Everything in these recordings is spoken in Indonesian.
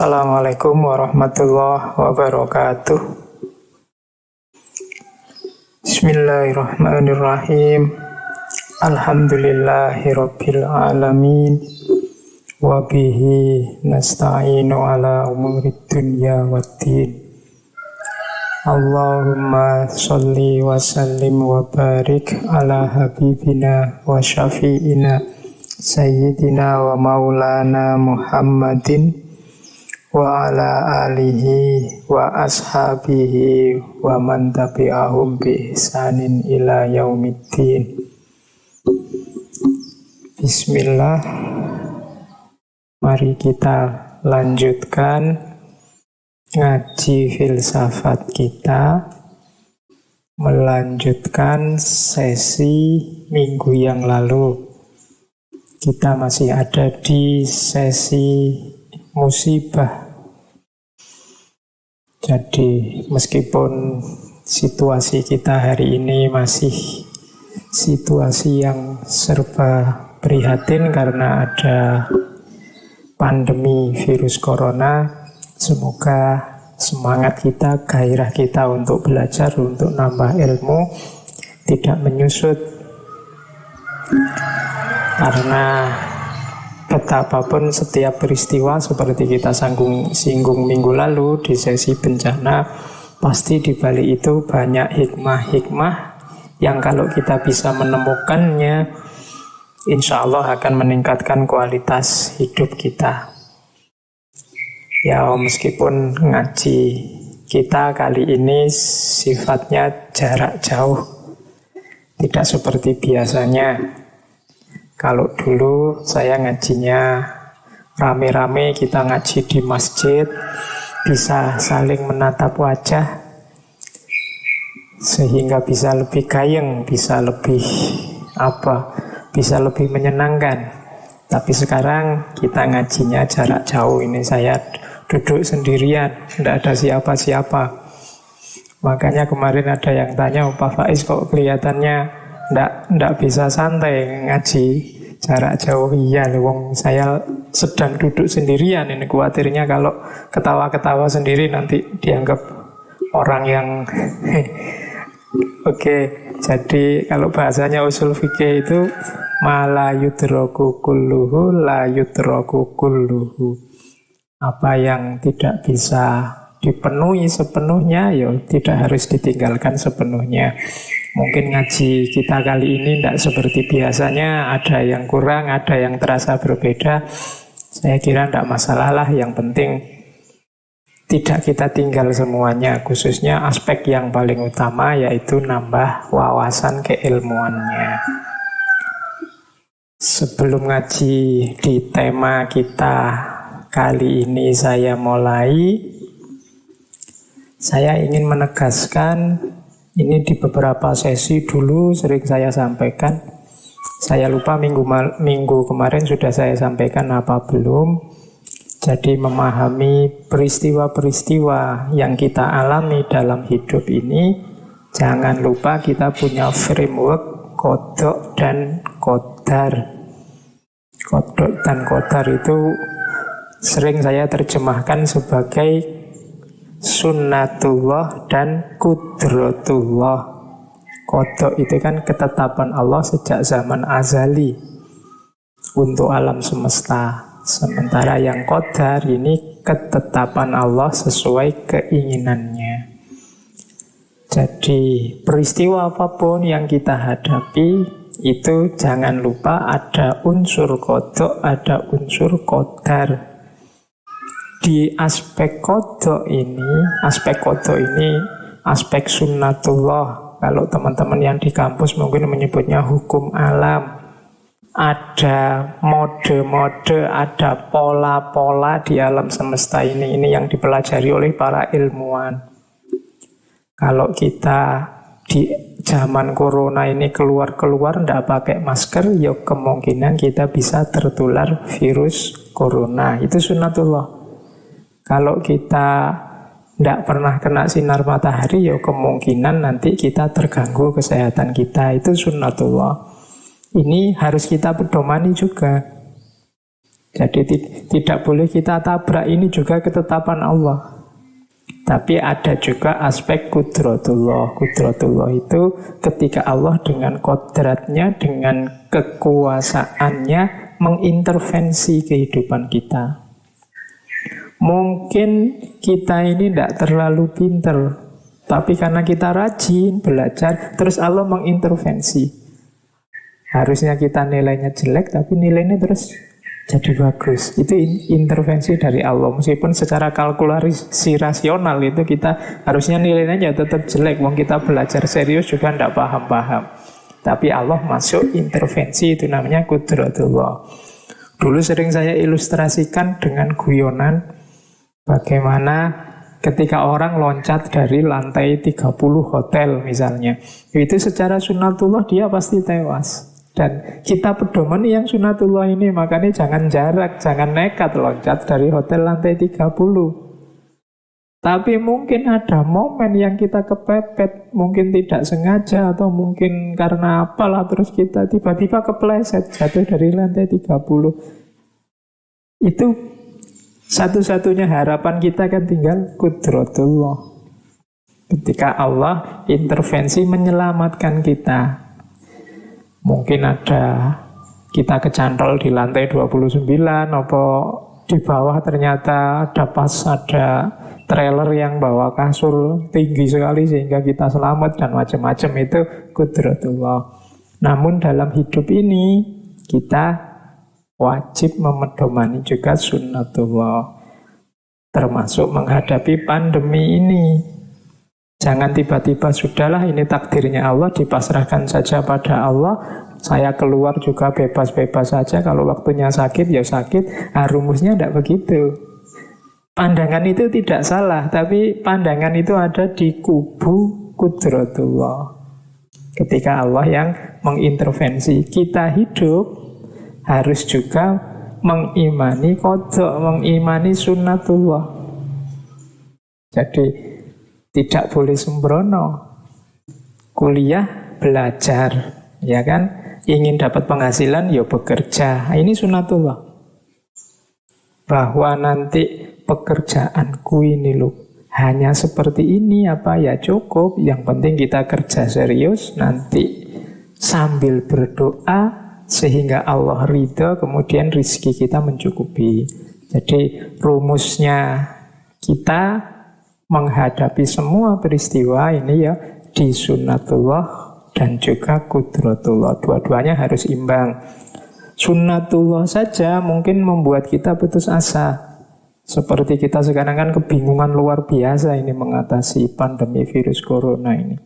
Assalamualaikum warahmatullahi wabarakatuh. Bismillahirrahmanirrahim. Alhamdulillahirabbil alamin. Wa bihi nasta'inu ala umurid dunya waddin. Allahumma sholli wa sallim wa barik ala habibina wa syafi'ina sayyidina wa maulana Muhammadin wa ala alihi wa ashabihi wa man tabi'ahum bi ihsanin ila yaumiddin. Bismillah. Mari kita lanjutkan ngaji filsafat kita, melanjutkan sesi minggu yang lalu. Kita masih ada di sesi musibah. Jadi meskipun situasi kita hari ini masih situasi yang serba prihatin karena ada pandemi virus corona, semoga semangat kita, gairah kita untuk belajar, untuk nambah ilmu tidak menyusut. Karena betapapun setiap peristiwa seperti kita singgung minggu lalu di sesi bencana, pasti di balik itu banyak hikmah-hikmah yang kalau kita bisa menemukannya, insya Allah akan meningkatkan kualitas hidup kita. Ya, meskipun ngaji kita kali ini sifatnya jarak jauh, tidak seperti biasanya. Kalau dulu saya ngajinya rame-rame, kita ngaji di masjid, bisa saling menatap wajah, sehingga bisa lebih gayeng, bisa lebih bisa lebih menyenangkan. Tapi sekarang kita ngajinya jarak jauh, ini saya duduk sendirian, tidak ada siapa-siapa. Makanya kemarin ada yang tanya, Pak Faiz kok kelihatannya ndak bisa santai ngaji jarak jauh. Iya, wong saya sedang duduk sendirian, ini khawatirnya kalau ketawa-ketawa sendiri nanti dianggap orang yang Oke, jadi kalau bahasanya usul fikih itu ma la yudraku kulluhu la yudraku kulluhu. Apa yang tidak bisa dipenuhi sepenuhnya, ya tidak harus ditinggalkan sepenuhnya. Mungkin ngaji kita kali ini tidak seperti biasanya, ada yang kurang, ada yang terasa berbeda. Saya kira tidak masalah lah, yang penting tidak kita tinggal semuanya, khususnya aspek yang paling utama yaitu nambah wawasan keilmuannya. Sebelum ngaji di tema kita kali ini saya ingin menegaskan. Ini di beberapa sesi dulu sering saya sampaikan. Saya lupa minggu kemarin sudah saya sampaikan apa belum. Jadi memahami peristiwa-peristiwa yang kita alami dalam hidup ini, jangan lupa kita punya framework qadha dan qadar. Qadha dan qadar itu sering saya terjemahkan sebagai sunnatullah dan kudratullah. Qadha itu kan ketetapan Allah sejak zaman azali untuk alam semesta. Sementara yang qadar ini ketetapan Allah sesuai keinginannya. Jadi peristiwa apapun yang kita hadapi itu jangan lupa ada unsur qadha, ada unsur qadar. Di aspek qadha ini, aspek sunnatullah. Kalau teman-teman yang di kampus mungkin menyebutnya hukum alam. Ada mode-mode, ada pola-pola di alam semesta ini. Ini yang dipelajari oleh para ilmuwan. Kalau kita di zaman corona ini keluar-keluar tidak pakai masker, ya kemungkinan kita bisa tertular virus corona. Itu sunnatullah. Kalau kita tidak pernah kena sinar matahari, ya kemungkinan nanti kita terganggu kesehatan kita. Itu sunnatullah. Ini harus kita pedomani juga. Jadi tidak boleh kita tabrak, ini juga ketetapan Allah. Tapi ada juga aspek kudratullah. Kudratullah itu ketika Allah dengan kodratnya, dengan kekuasaannya mengintervensi kehidupan kita. Mungkin kita ini tidak terlalu pinter, tapi karena kita rajin belajar, terus Allah mengintervensi. Harusnya kita nilainya jelek, tapi nilainya terus jadi bagus. Itu intervensi dari Allah. Meskipun secara kalkulasi rasional itu kita harusnya nilainya tetap jelek. Wong kita belajar serius juga tidak paham-paham. Tapi Allah masuk intervensi, itu namanya kudratullah. Dulu sering saya ilustrasikan dengan guyonan bagaimana ketika orang loncat dari lantai 30 hotel misalnya. Itu secara sunatullah dia pasti tewas. Dan kita pedoman yang sunatullah ini, makanya jangan jarak, jangan nekat loncat dari hotel lantai 30. Tapi mungkin ada momen yang kita kepepet, mungkin tidak sengaja atau mungkin karena apalah, terus kita tiba-tiba kepleset jatuh dari lantai 30. Itu satu-satunya harapan kita kan tinggal kudratullah. Ketika Allah intervensi menyelamatkan kita. Mungkin ada kita kecantol di lantai 29, apa di bawah ternyata ada trailer yang bawa kasur tinggi sekali sehingga kita selamat dan macam-macam, itu kudratullah. Namun dalam hidup ini kita wajib memedomani juga sunnatullah, termasuk menghadapi pandemi ini. Jangan tiba-tiba sudahlah ini takdirnya Allah, dipasrahkan saja pada Allah. Saya keluar juga bebas-bebas saja, kalau waktunya sakit ya sakit. Rumusnya tidak begitu. Pandangan itu tidak salah, tapi pandangan itu ada di kubu kudratullah. Ketika Allah yang mengintervensi, kita hidup harus juga mengimani qada, mengimani sunnatullah. Jadi tidak boleh sembrono. Kuliah, belajar, ya kan? Ingin dapat penghasilan, ya bekerja. Ini sunnatullah. Bahwa nanti pekerjaanku ini loh, hanya seperti ini apa ya cukup. Yang penting kita kerja serius, nanti sambil berdoa sehingga Allah ridha, kemudian rizki kita mencukupi. Jadi rumusnya kita menghadapi semua peristiwa ini ya di sunnatullah dan juga kudratullah. Dua-duanya harus imbang. Sunnatullah saja mungkin membuat kita putus asa. Seperti kita sekarang kan kebingungan luar biasa ini mengatasi pandemi virus corona ini.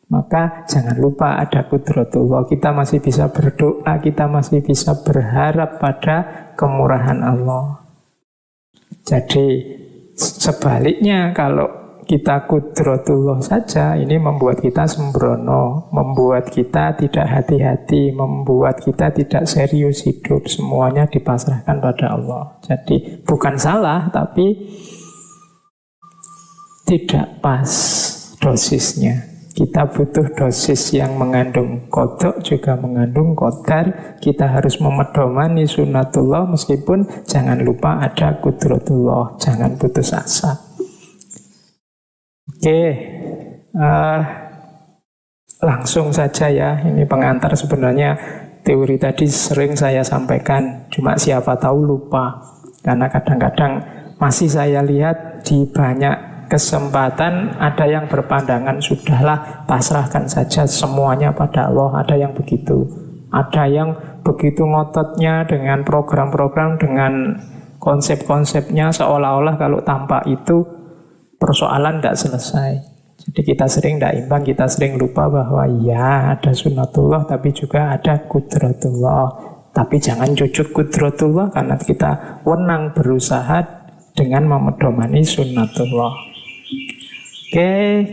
Maka jangan lupa ada kudratullah. Kita masih bisa berdoa, kita masih bisa berharap pada kemurahan Allah. Jadi sebaliknya, kalau kita kudratullah saja, ini membuat kita sembrono, membuat kita tidak hati-hati, membuat kita tidak serius hidup. Semuanya dipasrahkan pada Allah. Jadi bukan salah, tapi tidak pas dosisnya. Kita butuh dosis yang mengandung qada juga mengandung qadar. Kita harus memedomani sunnatullah, meskipun jangan lupa ada kudratullah. Jangan putus asa. Oke, langsung saja ya. Ini pengantar, sebenarnya teori tadi sering saya sampaikan, cuma siapa tahu lupa. Karena kadang-kadang masih saya lihat di banyak kesempatan ada yang berpandangan sudahlah pasrahkan saja semuanya pada Allah. Ada yang begitu. Ada yang begitu ngototnya dengan program-program, dengan konsep-konsepnya, seolah-olah kalau tanpa itu persoalan tidak selesai. Jadi kita sering tidak imbang, kita sering lupa bahwa ya ada sunnatullah tapi juga ada kudratullah. Tapi jangan cucuk kudratullah karena kita wenang berusaha dengan memedomani sunnatullah. Oke,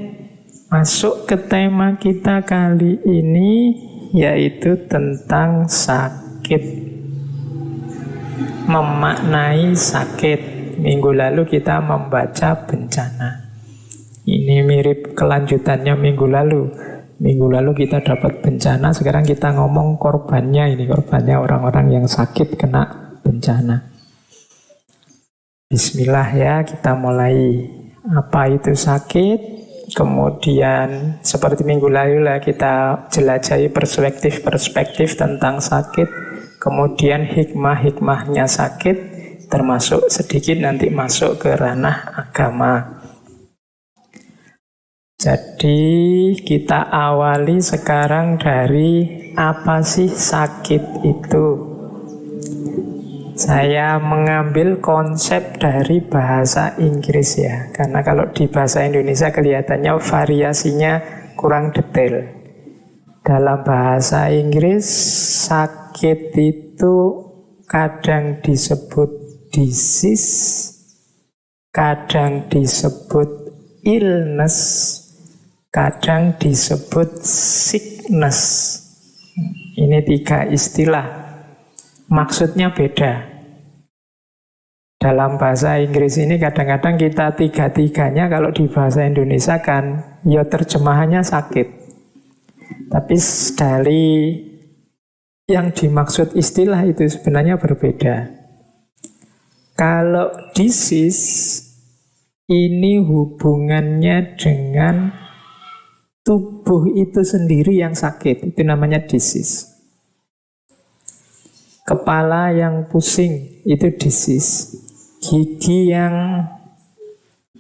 masuk ke tema kita kali ini, yaitu tentang sakit. Memaknai sakit. Minggu lalu kita membaca bencana. Ini mirip kelanjutannya minggu lalu. Minggu lalu kita dapat bencana, sekarang kita ngomong korbannya. Ini korbannya orang-orang yang sakit kena bencana. Bismillah ya, kita mulai. Apa itu sakit? Kemudian seperti minggu lalu lah kita jelajahi perspektif-perspektif tentang sakit. Kemudian hikmah-hikmahnya sakit, termasuk sedikit nanti masuk ke ranah agama. Jadi kita awali sekarang dari apa sih sakit itu? Saya mengambil konsep dari bahasa Inggris ya, karena kalau di bahasa Indonesia kelihatannya variasinya kurang detail. Dalam bahasa Inggris, sakit itu kadang disebut disease, kadang disebut illness, kadang disebut sickness. Ini 3 istilah. Maksudnya beda. Dalam bahasa Inggris ini kadang-kadang kita 3-3-nya kalau di bahasa Indonesia kan ya terjemahannya sakit. Tapi dari yang dimaksud istilah itu sebenarnya berbeda. Kalau disease ini hubungannya dengan tubuh itu sendiri yang sakit. Itu namanya disease. Kepala yang pusing itu disease. Gigi yang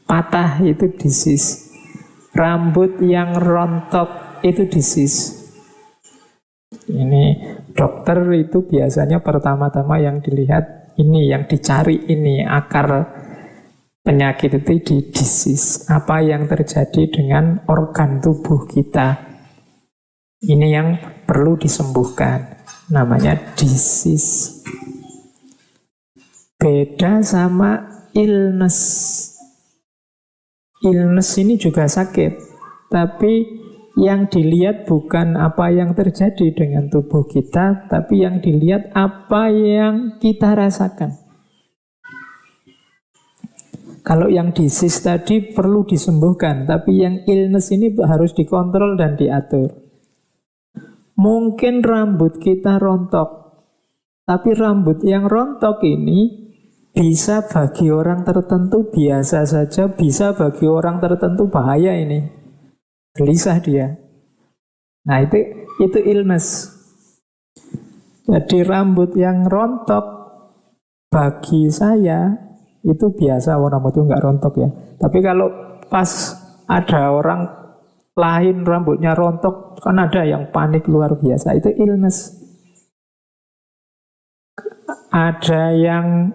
patah itu disease. Rambut yang rontok itu disease. Ini dokter itu biasanya pertama-tama yang dilihat ini, yang dicari ini akar penyakit itu di disease. Apa yang terjadi dengan organ tubuh kita? Ini yang perlu disembuhkan. Namanya disease. Beda sama illness. Illness ini juga sakit. Tapi yang dilihat bukan apa yang terjadi dengan tubuh kita, tapi yang dilihat apa yang kita rasakan. Kalau yang disease tadi perlu disembuhkan, tapi yang illness ini harus dikontrol dan diatur. Mungkin rambut kita rontok, tapi rambut yang rontok ini bisa bagi orang tertentu biasa saja, bisa bagi orang tertentu bahaya ini. Gelisah dia. Nah itu illness. Jadi rambut yang rontok bagi saya itu biasa, rambut itu nggak rontok ya. Tapi kalau pas ada orang lain rambutnya rontok, kan ada yang panik luar biasa, itu illness. Ada yang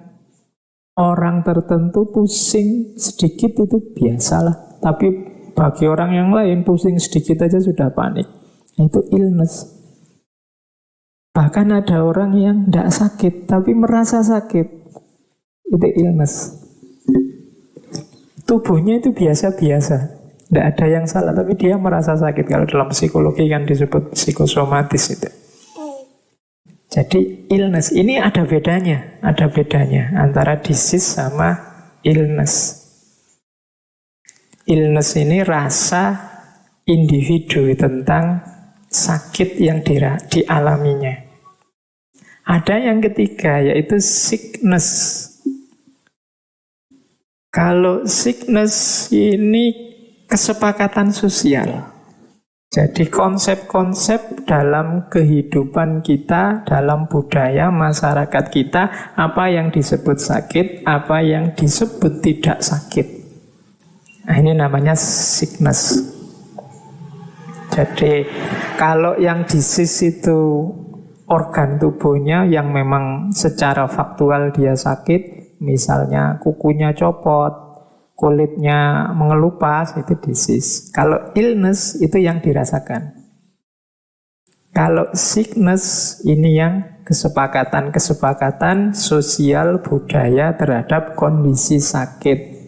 orang tertentu pusing sedikit itu biasalah, tapi bagi orang yang lain pusing sedikit aja sudah panik, itu illness. Bahkan ada orang yang tidak sakit tapi merasa sakit, itu illness. Tubuhnya itu biasa-biasa, tidak ada yang salah, tapi dia merasa sakit. Kalau dalam psikologi kan disebut psikosomatis itu. Jadi illness ini ada bedanya antara disease sama illness. Illness ini rasa individu tentang sakit yang dialaminya. Ada yang ketiga yaitu sickness. Kalau sickness ini kesepakatan sosial. Jadi konsep-konsep dalam kehidupan kita, dalam budaya masyarakat kita, apa yang disebut sakit, apa yang disebut tidak sakit. Nah, ini namanya sickness. Jadi kalau yang disease itu organ tubuhnya yang memang secara faktual dia sakit, misalnya kukunya copot, kulitnya mengelupas, itu disease. Kalau illness itu yang dirasakan. Kalau sickness ini yang kesepakatan sosial budaya terhadap kondisi sakit.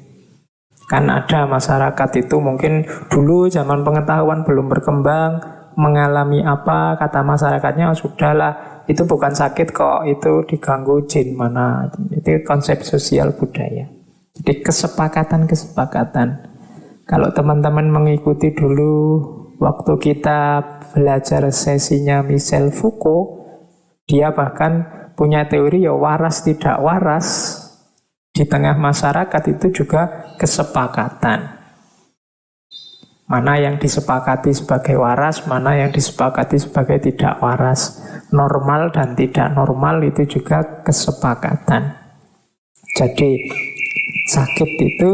Kan ada masyarakat itu mungkin dulu zaman pengetahuan belum berkembang, mengalami apa, kata masyarakatnya sudahlah, itu bukan sakit kok, itu diganggu jin mana. Itu konsep sosial budaya. Jadi kesepakatan. Kalau teman-teman mengikuti dulu waktu kita belajar sesinya Michel Foucault, dia bahkan punya teori ya waras tidak waras. Di tengah masyarakat itu juga kesepakatan. Mana yang disepakati sebagai waras, mana yang disepakati sebagai tidak waras. Normal dan tidak normal itu juga kesepakatan. Jadi sakit itu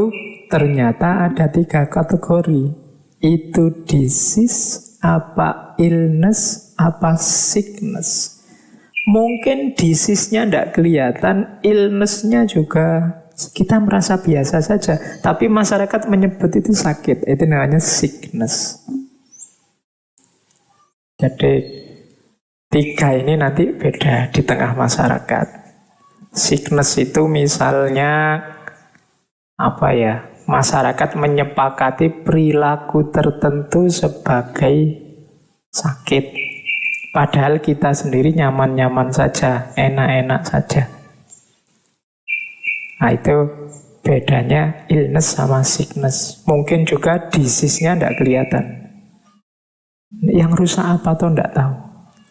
ternyata ada 3 kategori. Itu disease, apa illness, apa sickness. Mungkin disease-nya tidak kelihatan, illness-nya juga kita merasa biasa saja. Tapi masyarakat menyebut itu sakit, itu namanya sickness. Jadi 3 ini nanti beda di tengah masyarakat. Sickness itu misalnya apa ya? Masyarakat menyepakati perilaku tertentu sebagai sakit. Padahal kita sendiri nyaman-nyaman saja, enak-enak saja. Nah itu bedanya illness sama sickness. Mungkin juga disease-nya tidak kelihatan. Yang rusak apa tuh tidak tahu.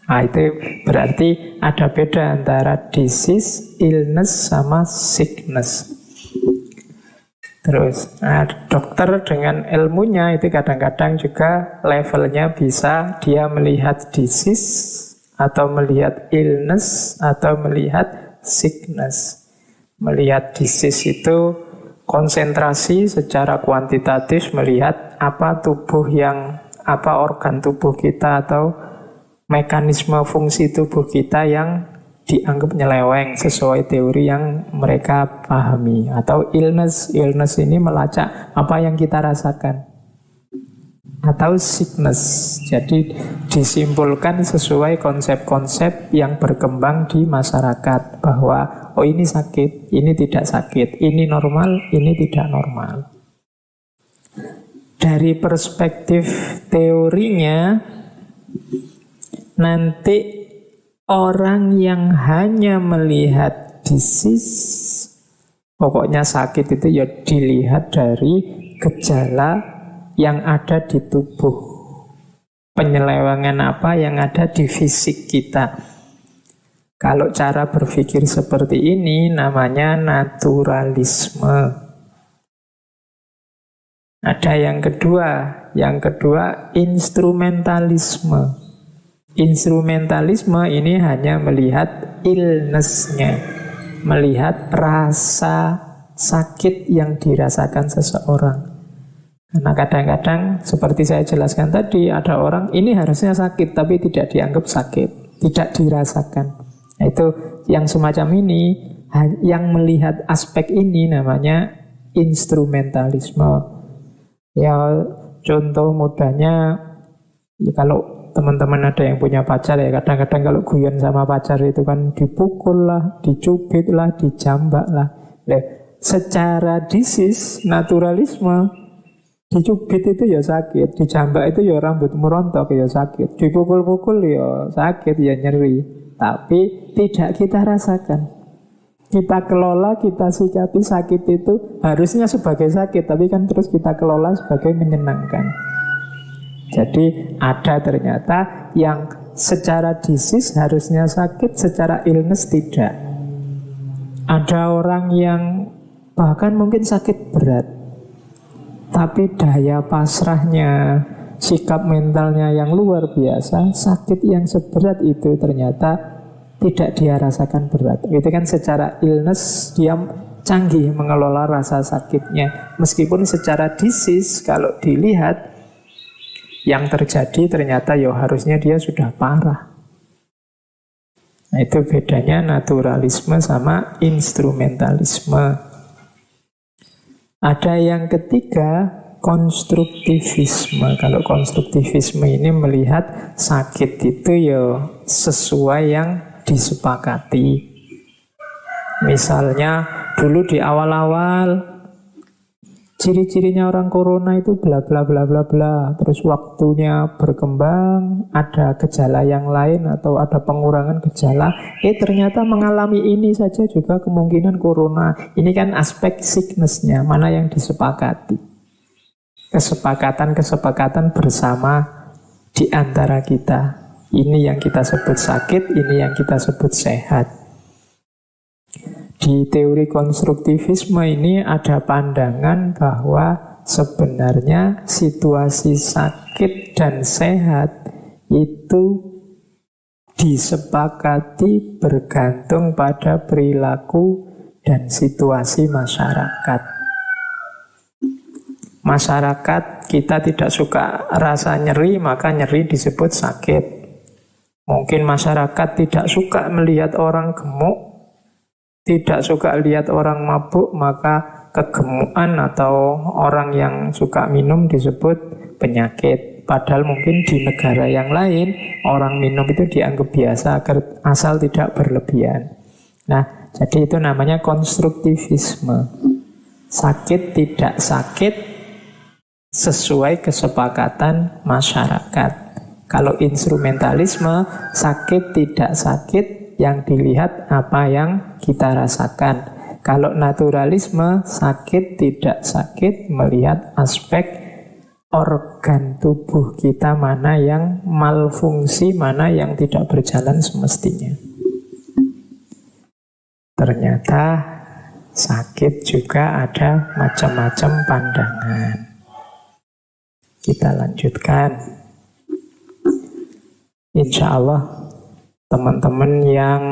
Nah itu berarti ada beda antara disease, illness sama sickness. Terus, dokter dengan ilmunya itu kadang-kadang juga levelnya bisa dia melihat disease atau melihat illness atau melihat sickness. Melihat disease itu konsentrasi secara kuantitatif melihat apa organ tubuh kita atau mekanisme fungsi tubuh kita yang dianggap nyeleweng sesuai teori yang mereka pahami. Atau illness ini melacak apa yang kita rasakan. Atau sickness, jadi disimpulkan sesuai konsep-konsep yang berkembang di masyarakat bahwa oh ini sakit, ini tidak sakit, ini normal, ini tidak normal. Dari perspektif teorinya nanti orang yang hanya melihat disease, pokoknya sakit itu ya dilihat dari gejala yang ada di tubuh. Penyelewengan apa yang ada di fisik kita. Kalau cara berpikir seperti ini namanya naturalisme. Ada yang kedua instrumentalisme. Instrumentalisme ini hanya melihat illness-nya, melihat rasa sakit yang dirasakan seseorang. Karena kadang-kadang seperti saya jelaskan tadi, ada orang ini harusnya sakit tapi tidak dianggap sakit, tidak dirasakan. Nah, itu yang semacam ini, yang melihat aspek ini namanya instrumentalisme. Ya contoh mudahnya, ya kalau teman-teman ada yang punya pacar ya kadang-kadang kalau guyon sama pacar itu kan dipukul lah, dicubit lah, dijambak lah. Secara disease, naturalisme, dicubit itu ya sakit, dijambak itu ya rambut merontok ya sakit, dipukul-pukul ya sakit, ya nyeri. Tapi tidak kita rasakan. Kita kelola, kita sikapi sakit itu harusnya sebagai sakit, tapi kan terus kita kelola sebagai menyenangkan. Jadi ada ternyata yang secara disease harusnya sakit, secara illness tidak. Ada orang yang bahkan mungkin sakit berat, tapi daya pasrahnya, sikap mentalnya yang luar biasa, sakit yang seberat itu ternyata tidak dia rasakan berat. Itu kan secara illness dia canggih mengelola rasa sakitnya. Meskipun secara disease kalau dilihat yang terjadi ternyata ya harusnya dia sudah parah. Nah itu bedanya naturalisme sama instrumentalisme. Ada yang ketiga, konstruktivisme. Kalau konstruktivisme ini melihat sakit itu ya sesuai yang disepakati. Misalnya dulu di awal-awal ciri-cirinya orang corona itu bla bla bla bla bla. Terus waktunya berkembang, ada gejala yang lain atau ada pengurangan gejala. Ternyata mengalami ini saja juga kemungkinan corona. Ini kan aspek sickness-nya, mana yang disepakati. Kesepakatan bersama di antara kita. Ini yang kita sebut sakit, ini yang kita sebut sehat. Di teori konstruktivisme ini ada pandangan bahwa sebenarnya situasi sakit dan sehat itu disepakati bergantung pada perilaku dan situasi masyarakat. Masyarakat kita tidak suka rasa nyeri, maka nyeri disebut sakit. Mungkin masyarakat tidak suka melihat orang gemuk, tidak suka lihat orang mabuk, maka kegemukan atau orang yang suka minum disebut penyakit. Padahal mungkin di negara yang lain orang minum itu dianggap biasa asal tidak berlebihan. Nah, jadi itu namanya konstruktivisme. Sakit tidak sakit sesuai kesepakatan masyarakat. Kalau instrumentalisme, sakit tidak sakit, yang dilihat apa yang kita rasakan. Kalau naturalisme, sakit tidak sakit melihat aspek organ tubuh kita, mana yang malfungsi, mana yang tidak berjalan semestinya. Ternyata sakit juga ada macam-macam pandangan. Kita lanjutkan. Insya Allah teman-teman yang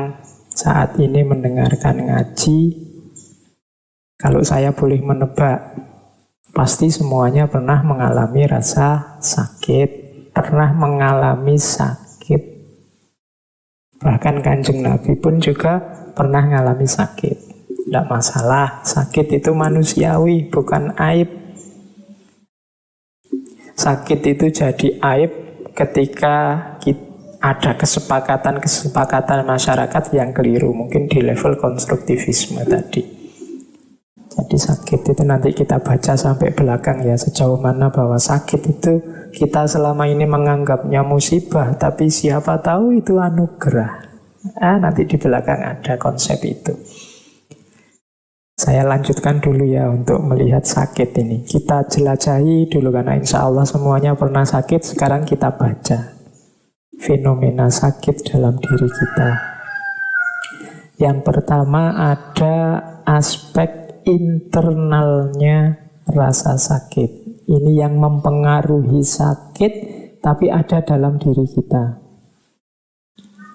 saat ini mendengarkan ngaji, kalau saya boleh menebak, pasti semuanya pernah mengalami rasa sakit, pernah mengalami sakit. Bahkan Kanjeng Nabi pun juga pernah mengalami sakit. Tidak masalah, sakit itu manusiawi, bukan aib. Sakit itu jadi aib ketika ada kesepakatan masyarakat yang keliru, mungkin di level konstruktivisme tadi. Jadi sakit itu nanti kita baca sampai belakang ya, sejauh mana bahwa sakit itu kita selama ini menganggapnya musibah, tapi siapa tahu itu anugerah. Nanti di belakang ada konsep itu. Saya lanjutkan dulu ya untuk melihat sakit ini. Kita jelajahi dulu karena insya Allah semuanya pernah sakit. Sekarang kita baca fenomena sakit dalam diri kita. Yang pertama ada aspek internalnya rasa sakit. Ini yang mempengaruhi sakit, tapi ada dalam diri kita.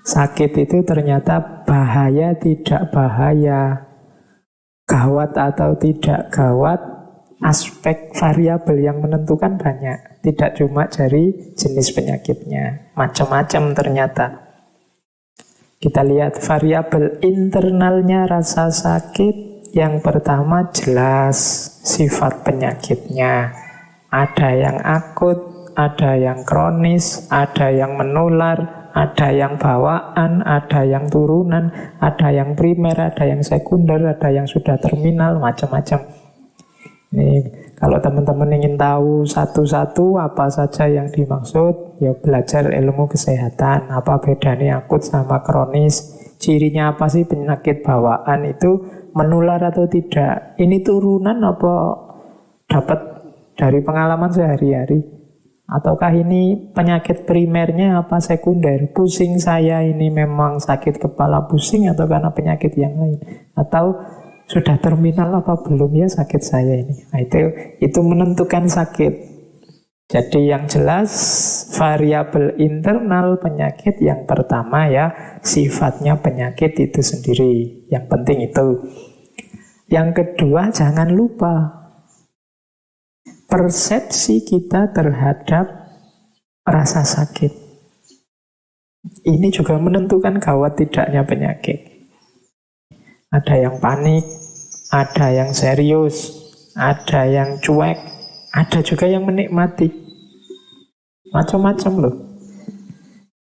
Sakit itu ternyata bahaya tidak bahaya, gawat atau tidak gawat, aspek variabel yang menentukan banyak. Tidak cuma dari jenis penyakitnya, macam-macam ternyata. Kita lihat variabel internalnya rasa sakit. Yang pertama jelas sifat penyakitnya. Ada yang akut, ada yang kronis, ada yang menular, ada yang bawaan, ada yang turunan, ada yang primer, ada yang sekunder, ada yang sudah terminal, macam-macam. Ini kalau teman-teman ingin tahu satu-satu apa saja yang dimaksud, ya belajar ilmu kesehatan. Apa bedanya akut sama kronis? Cirinya apa sih penyakit bawaan itu, menular atau tidak? Ini turunan apa dapat dari pengalaman sehari-hari? Ataukah ini penyakit primernya apa sekunder? Pusing saya ini memang sakit kepala pusing atau karena penyakit yang lain? Atau sudah terminal apa belum ya sakit saya ini? Nah, itu menentukan sakit. Jadi yang jelas variabel internal penyakit yang pertama ya sifatnya penyakit itu sendiri. Yang penting itu. Yang kedua jangan lupa persepsi kita terhadap rasa sakit. Ini juga menentukan gawat tidaknya penyakit. Ada yang panik, ada yang serius, ada yang cuek, ada juga yang menikmati. Macam-macam loh.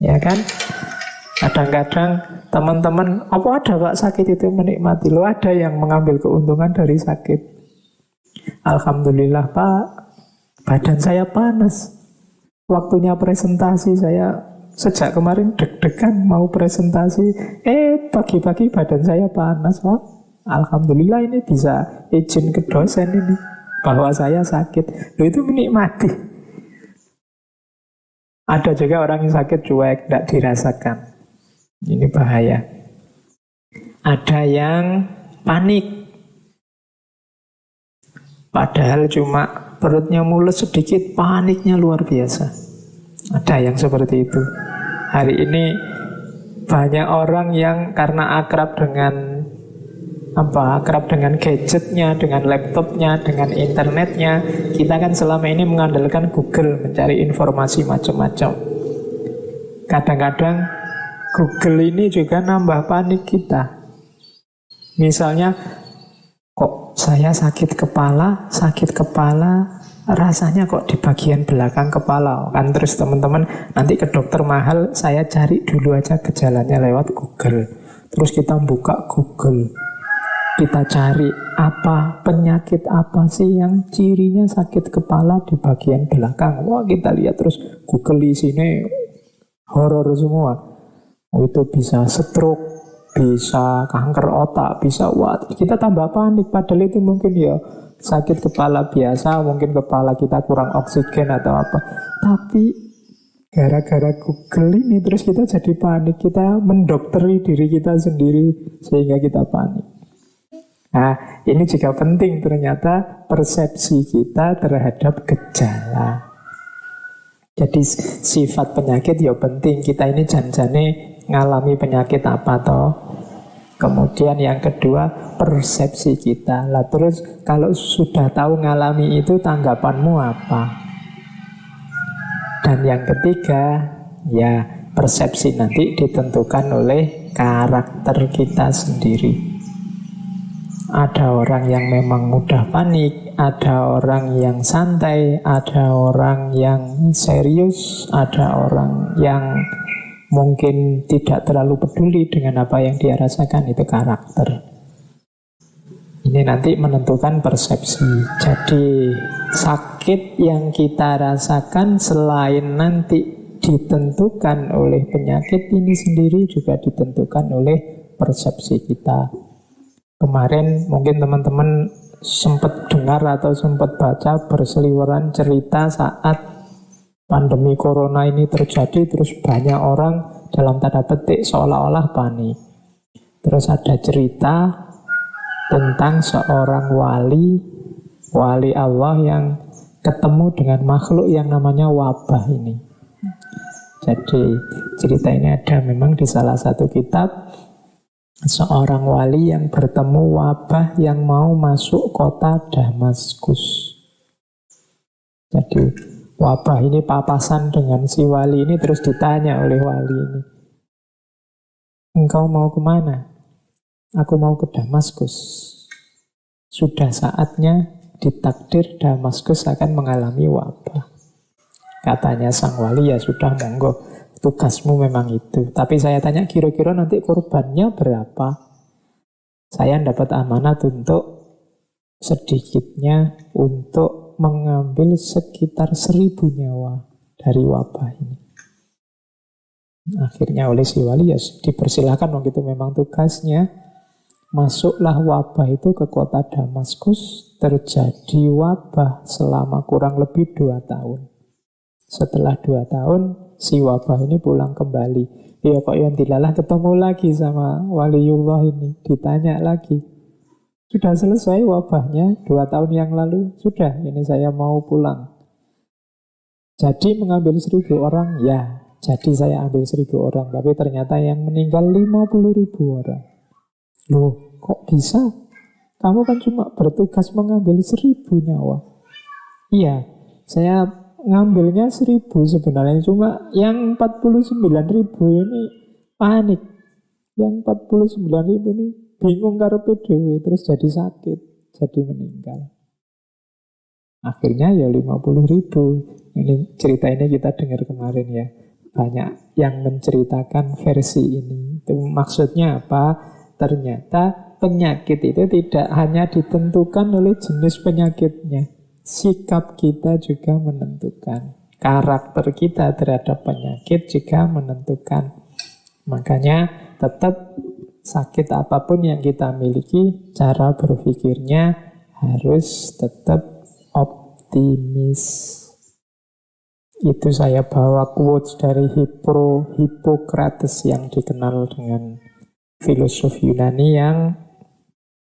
Ya kan? Kadang-kadang teman-teman, apa ada Pak sakit itu menikmati? Loh ada yang mengambil keuntungan dari sakit. Alhamdulillah Pak, badan saya panas. Waktunya presentasi saya sejak kemarin deg-degan mau presentasi. Pagi-pagi badan saya panas Pak. Alhamdulillah ini bisa izin ke dosen ini bahwa saya sakit. Loh itu menikmati. Ada juga orang yang sakit cuek, tidak dirasakan. Ini bahaya. Ada yang panik. Padahal cuma perutnya mules sedikit, paniknya luar biasa. Ada yang seperti itu. Hari ini banyak orang yang karena akrab dengan gadgetnya, dengan laptopnya, dengan internetnya. Kita kan selama ini mengandalkan Google mencari informasi macam-macam. Kadang-kadang Google ini juga nambah panik kita. Misalnya, kok saya sakit kepala, rasanya kok di bagian belakang kepala. Kan terus teman-teman nanti ke dokter mahal, saya cari dulu aja gejalanya lewat Google. Terus kita buka Google, kita cari penyakit apa sih yang cirinya sakit kepala di bagian belakang. Wah, kita lihat terus Google di sini horor semua. Itu bisa stroke, bisa kanker otak, bisa kita tambah panik. Padahal itu mungkin ya sakit kepala biasa, mungkin kepala kita kurang oksigen atau apa. Tapi gara-gara Google ini terus kita jadi panik, kita mendokteri diri kita sendiri sehingga kita panik. Nah, ini juga penting ternyata persepsi kita terhadap gejala. Jadi sifat penyakit ya penting. Kita ini janjane ngalami penyakit apa toh. Kemudian yang kedua, persepsi kita. Lah terus kalau sudah tahu ngalami itu, tanggapanmu apa? Dan yang ketiga, ya persepsi nanti ditentukan oleh karakter kita sendiri. Ada orang yang memang mudah panik, ada orang yang santai, ada orang yang serius, ada orang yang mungkin tidak terlalu peduli dengan apa yang dia rasakan. Itu karakter. Ini nanti menentukan persepsi. Jadi sakit yang kita rasakan selain nanti ditentukan oleh penyakit ini sendiri, juga ditentukan oleh persepsi kita. Kemarin mungkin teman-teman sempat dengar atau sempat baca berseliweran cerita saat pandemi corona ini terjadi, terus banyak orang dalam tanda petik seolah-olah panik. Terus ada cerita tentang seorang wali Allah yang ketemu dengan makhluk yang namanya wabah ini. Jadi cerita ini ada memang di salah satu kitab. Seorang wali yang bertemu wabah yang mau masuk kota Damaskus. Jadi wabah ini papasan dengan si wali ini, terus ditanya oleh wali ini, engkau mau kemana? Aku mau ke Damaskus. Sudah saatnya ditakdir Damaskus akan mengalami wabah. Katanya sang wali, ya sudah monggo. Tugasmu memang itu. Tapi saya tanya, kira-kira nanti korbannya berapa? Saya dapat amanat untuk sedikitnya untuk mengambil sekitar 1.000 nyawa dari wabah ini. Akhirnya oleh si wali ya dipersilahkan, waktu itu memang tugasnya. Masuklah wabah itu ke kota Damaskus. Terjadi wabah selama kurang lebih 2 tahun. Setelah 2 tahun, si wabah ini pulang kembali. Ya kok yang dilalah ketemu lagi sama waliullah ini. Ditanya lagi, sudah selesai wabahnya 2 tahun yang lalu? Sudah, ini saya mau pulang. Jadi mengambil 1.000 orang? Ya, jadi saya ambil 1.000 orang. Tapi ternyata yang meninggal 50.000 orang. Loh, kok bisa? Kamu kan cuma bertugas mengambil 1.000 nyawa. Iya, saya ngambilnya 1.000 sebenarnya, cuma yang 49.000 ini panik. Yang 49.000 ini bingung karepe dhewe, terus jadi sakit, jadi meninggal. Akhirnya ya 50.000. Ini cerita ini kita dengar kemarin ya. Banyak yang menceritakan versi ini. Itu maksudnya apa? Ternyata penyakit itu tidak hanya ditentukan oleh jenis penyakitnya. Sikap kita juga menentukan. Karakter kita terhadap penyakit juga menentukan. Makanya tetap sakit apapun yang kita miliki, cara berpikirnya harus tetap optimis. Itu saya bawa quotes dari Hippocrates yang dikenal dengan filosof Yunani yang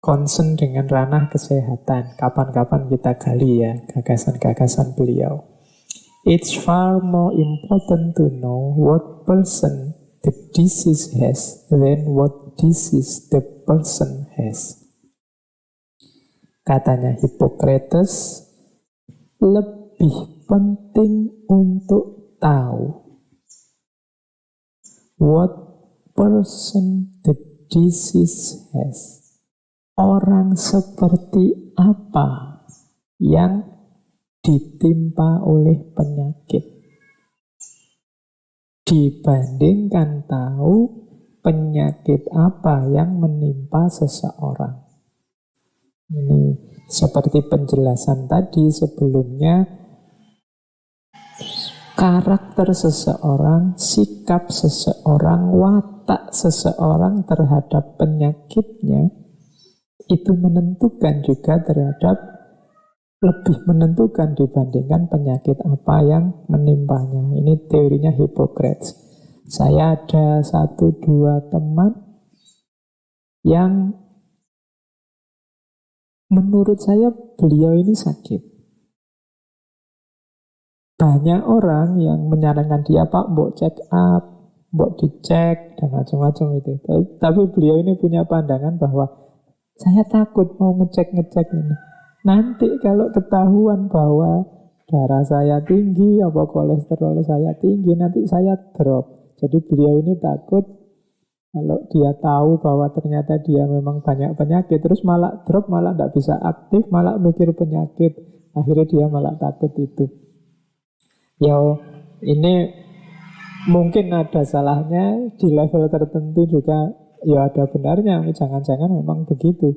concern dengan ranah kesehatan. Kapan-kapan kita gali ya gagasan-gagasan beliau. It's far more important to know what person the disease has than what disease the person has. Katanya Hippocrates, lebih penting untuk tahu what person the disease has. Orang seperti apa yang ditimpa oleh penyakit, dibandingkan tahu penyakit apa yang menimpa seseorang. Ini seperti penjelasan tadi sebelumnya, karakter seseorang, sikap seseorang, watak seseorang terhadap penyakitnya itu menentukan juga terhadap, lebih menentukan dibandingkan penyakit apa yang menimpanya. Ini teorinya Hippocrates. Saya ada 1-2 teman yang menurut saya beliau ini sakit. Banyak orang yang menyarankan dia, Pak, mbok check up, mbok dicek, dan macam-macam itu. Tapi beliau ini punya pandangan bahwa saya takut mau ngecek-ngecek ini. Nanti kalau ketahuan bahwa darah saya tinggi, apa kolesterol saya tinggi, nanti saya drop. Jadi beliau ini takut kalau dia tahu bahwa ternyata dia memang banyak penyakit, terus malah drop, malah tidak bisa aktif, malah mikir penyakit. Akhirnya dia malah takut itu. Ya, ini mungkin ada salahnya, di level tertentu juga ya ada benarnya. Jangan-jangan memang begitu.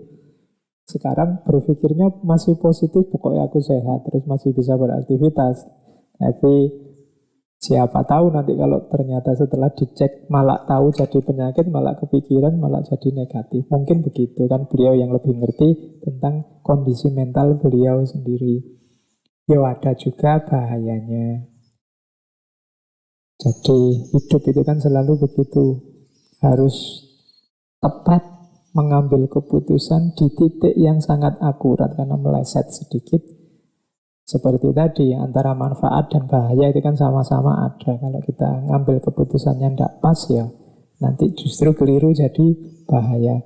Sekarang berpikirnya masih positif, pokoknya aku sehat, terus masih bisa beraktivitas. Tapi siapa tahu nanti kalau ternyata setelah dicek malah tahu jadi penyakit, malah kepikiran, malah jadi negatif. Mungkin begitu kan, beliau yang lebih ngerti tentang kondisi mental beliau sendiri. Ya ada juga bahayanya. Jadi hidup itu kan selalu begitu, harus tepat mengambil keputusan di titik yang sangat akurat, karena meleset sedikit seperti tadi, antara manfaat dan bahaya itu kan sama-sama ada. Kalau kita ngambil keputusannya tidak pas, ya nanti justru keliru jadi bahaya.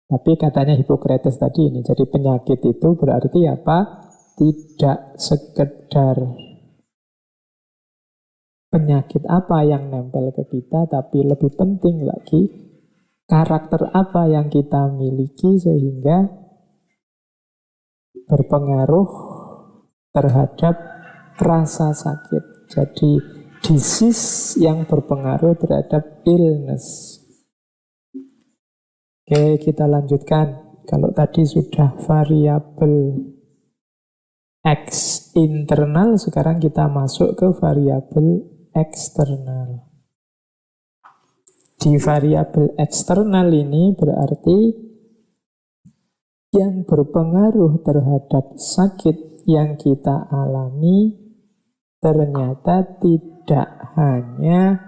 Tapi katanya Hippocrates tadi ini, jadi penyakit itu berarti apa? Tidak sekedar penyakit apa yang nempel ke kita, tapi lebih penting lagi karakter apa yang kita miliki sehingga berpengaruh terhadap rasa sakit. Jadi disease yang berpengaruh terhadap illness. Oke, kita lanjutkan. Kalau tadi sudah variabel X internal, sekarang kita masuk ke variabel eksternal. Di variabel eksternal ini berarti yang berpengaruh terhadap sakit yang kita alami ternyata tidak hanya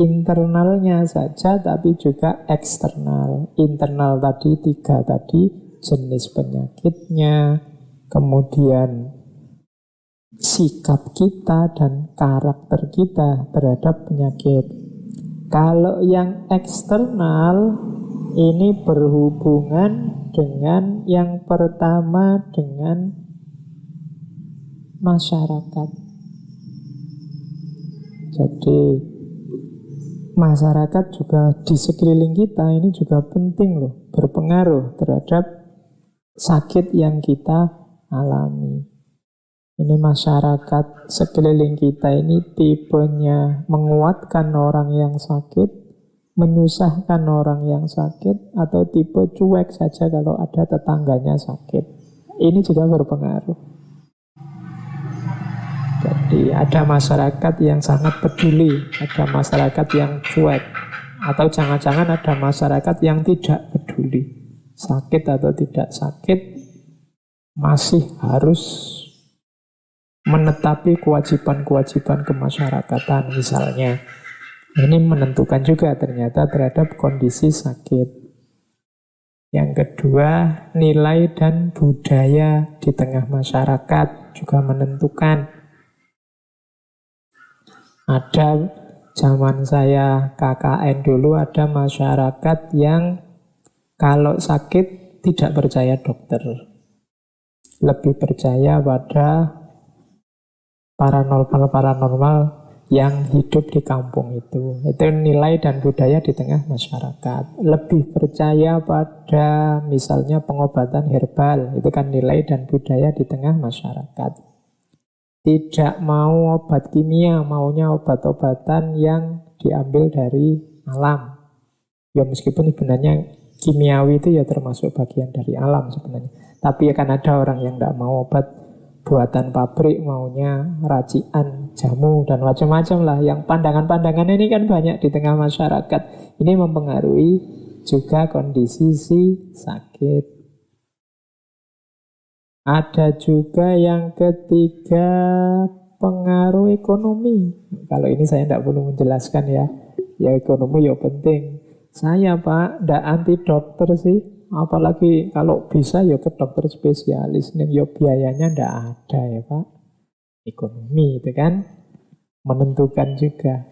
internalnya saja, tapi juga eksternal. Internal tadi 3 tadi, jenis penyakitnya, kemudian sikap kita dan karakter kita terhadap penyakit. Kalau yang eksternal ini berhubungan dengan yang pertama, dengan masyarakat. Jadi masyarakat juga di sekeliling kita ini juga penting loh, berpengaruh terhadap sakit yang kita alami. Ini masyarakat sekeliling kita ini tipenya menguatkan orang yang sakit, menyusahkan orang yang sakit, atau tipe cuek saja kalau ada tetangganya sakit. Ini juga berpengaruh. Jadi ada masyarakat yang sangat peduli, ada masyarakat yang cuek, atau jangan-jangan ada masyarakat yang tidak peduli. Sakit atau tidak sakit, masih harus menetapi kewajiban-kewajiban kemasyarakatan misalnya. Ini menentukan juga ternyata terhadap kondisi sakit. Yang kedua, nilai dan budaya di tengah masyarakat juga menentukan. Ada zaman saya KKN dulu, ada masyarakat yang kalau sakit tidak percaya dokter. Lebih percaya pada paranormal-paranormal yang hidup di kampung itu. Itu nilai dan budaya di tengah masyarakat. Lebih percaya pada misalnya pengobatan herbal. Itu kan nilai dan budaya di tengah masyarakat. Tidak mau obat kimia, maunya obat-obatan yang diambil dari alam. Ya meskipun sebenarnya kimiawi itu ya termasuk bagian dari alam sebenarnya. Tapi akan ada orang yang tidak mau obat buatan pabrik, maunya racian, jamu, dan macam-macam lah. Yang pandangan-pandangan ini kan banyak di tengah masyarakat. Ini mempengaruhi juga kondisi si sakit. Ada juga yang ketiga, pengaruh ekonomi. Kalau ini saya tidak perlu menjelaskan ya. Ya ekonomi ya penting. Saya Pak, tidak anti dokter sih. Apalagi kalau bisa ya ke dokter spesialis. Ya biayanya tidak ada ya Pak. Ekonomi itu kan menentukan juga.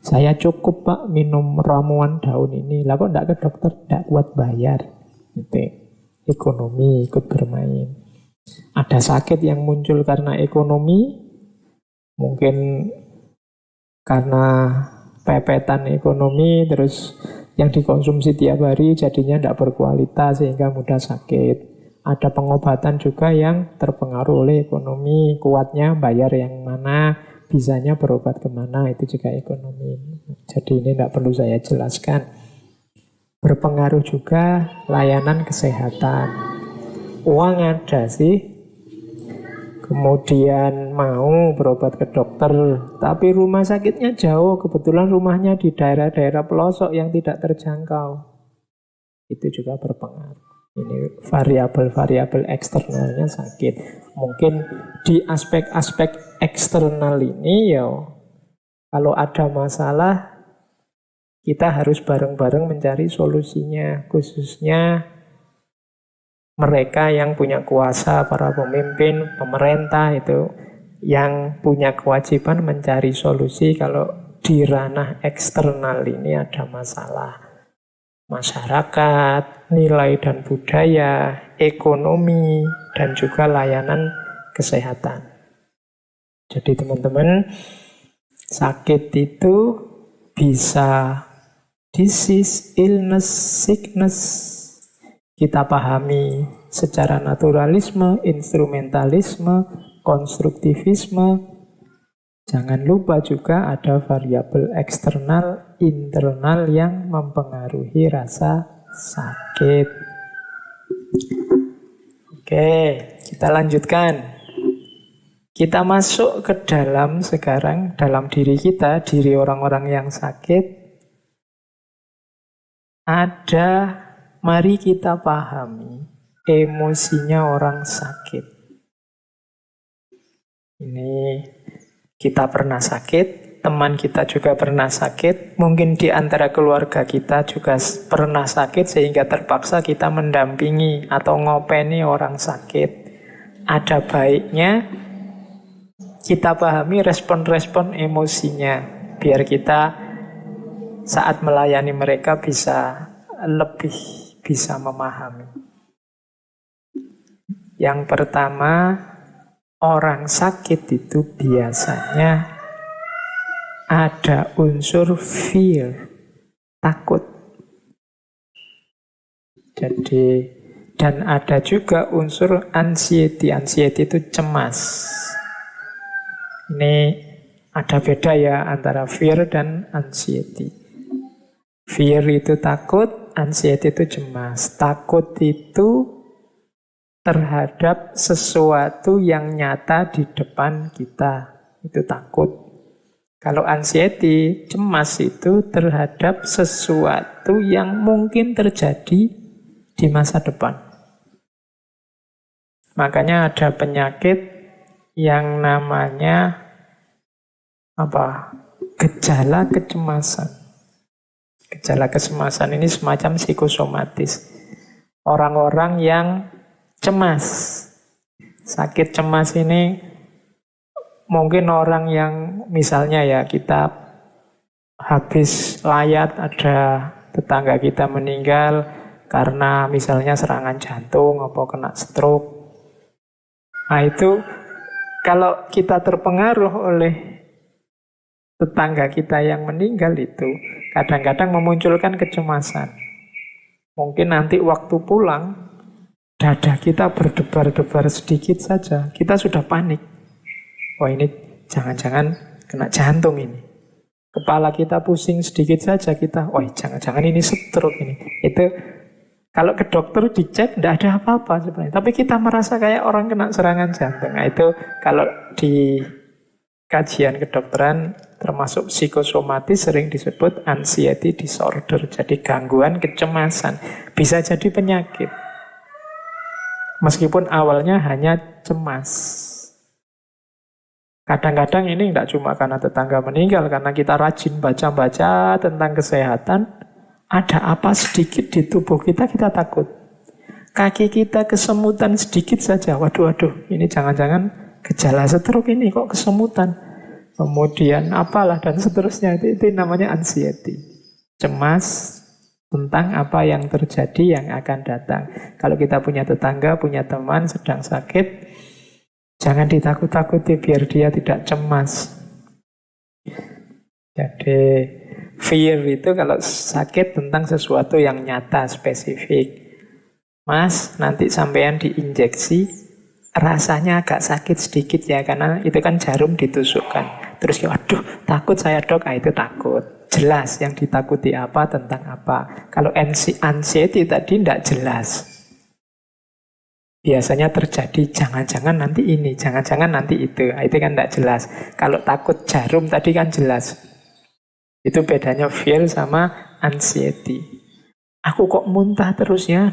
Saya cukup Pak minum ramuan daun ini. Lah kok tidak ke dokter? Tidak kuat bayar. Itu ekonomi ikut bermain. Ada sakit yang muncul karena ekonomi. Mungkin karena pepetan ekonomi, terus yang dikonsumsi tiap hari jadinya tidak berkualitas sehingga mudah sakit. Ada pengobatan juga yang terpengaruh oleh ekonomi, kuatnya bayar yang mana, bisanya berobat kemana, itu juga ekonomi. Jadi ini tidak perlu saya jelaskan. Berpengaruh juga layanan kesehatan. Uang ada sih, kemudian mau berobat ke dokter, tapi rumah sakitnya jauh, kebetulan rumahnya di daerah-daerah pelosok yang tidak terjangkau. Itu juga berpengaruh. Ini variabel-variabel eksternalnya sakit. Mungkin di aspek-aspek eksternal ini ya, kalau ada masalah, kita harus bareng-bareng mencari solusinya, khususnya mereka yang punya kuasa, para pemimpin, pemerintah itu yang punya kewajiban mencari solusi kalau di ranah eksternal ini ada masalah. Masyarakat, nilai dan budaya, ekonomi, dan juga layanan kesehatan. Jadi teman-teman, sakit itu bisa disease, illness, sickness, kita pahami secara naturalisme, instrumentalisme, konstruktivisme. Jangan lupa juga ada variabel eksternal, internal yang mempengaruhi rasa sakit. Oke, kita lanjutkan. Kita masuk ke dalam sekarang, dalam diri kita, diri orang-orang yang sakit. Mari kita pahami emosinya orang sakit. Ini kita pernah sakit, teman kita juga pernah sakit, mungkin di antara keluarga kita juga pernah sakit sehingga terpaksa kita mendampingi atau ngopeni orang sakit. Ada baiknya kita pahami respon-respon emosinya biar kita saat melayani mereka bisa lebih bisa memahami. Yang pertama, orang sakit itu biasanya ada unsur fear, takut. Jadi, dan ada juga unsur anxiety. Anxiety itu cemas. Ini ada beda ya antara fear dan anxiety. Fear itu takut, anxiety itu cemas. Takut itu terhadap sesuatu yang nyata di depan kita. Itu takut. Kalau anxiety, cemas itu terhadap sesuatu yang mungkin terjadi di masa depan. Makanya ada penyakit yang namanya gejala kecemasan. Gejala kecemasan ini semacam psikosomatis. Orang-orang yang cemas. Sakit cemas ini mungkin orang yang misalnya ya kita habis layat ada tetangga kita meninggal karena misalnya serangan jantung atau kena stroke. Nah itu kalau kita terpengaruh oleh tetangga kita yang meninggal itu kadang-kadang memunculkan kecemasan. Mungkin nanti waktu pulang dada kita berdebar-debar sedikit saja, kita sudah panik. Wah ini jangan-jangan kena jantung ini. Kepala kita pusing sedikit saja kita, wah jangan-jangan ini stroke ini. Itu kalau ke dokter dicek tidak ada apa-apa sebenarnya. Tapi kita merasa kayak orang kena serangan jantung. Nah itu kalau di kajian kedokteran termasuk psikosomatis sering disebut anxiety disorder. Jadi gangguan kecemasan. Bisa jadi penyakit. Meskipun awalnya hanya cemas. Kadang-kadang ini tidak cuma karena tetangga meninggal, karena kita rajin baca-baca tentang kesehatan, ada apa sedikit di tubuh kita, kita takut. Kaki kita kesemutan sedikit saja, waduh, ini jangan-jangan gejala stroke ini kok kesemutan. Kemudian apalah dan seterusnya, itu namanya anxiety. Cemas tentang apa yang terjadi yang akan datang. Kalau kita punya tetangga, punya teman sedang sakit, jangan ditakut-takuti biar dia tidak cemas. Jadi fear itu kalau sakit tentang sesuatu yang nyata, spesifik. Mas, nanti sampean diinjeksi, rasanya agak sakit sedikit ya, karena itu kan jarum ditusukkan. Terus, waduh, takut saya dok, itu takut. Jelas yang ditakuti apa, tentang apa. Kalau anxiety tadi tidak jelas. Biasanya terjadi jangan-jangan nanti ini, jangan-jangan nanti itu. Itu kan tidak jelas. Kalau takut jarum tadi kan jelas. Itu bedanya fear sama anxiety. Aku kok muntah terus ya?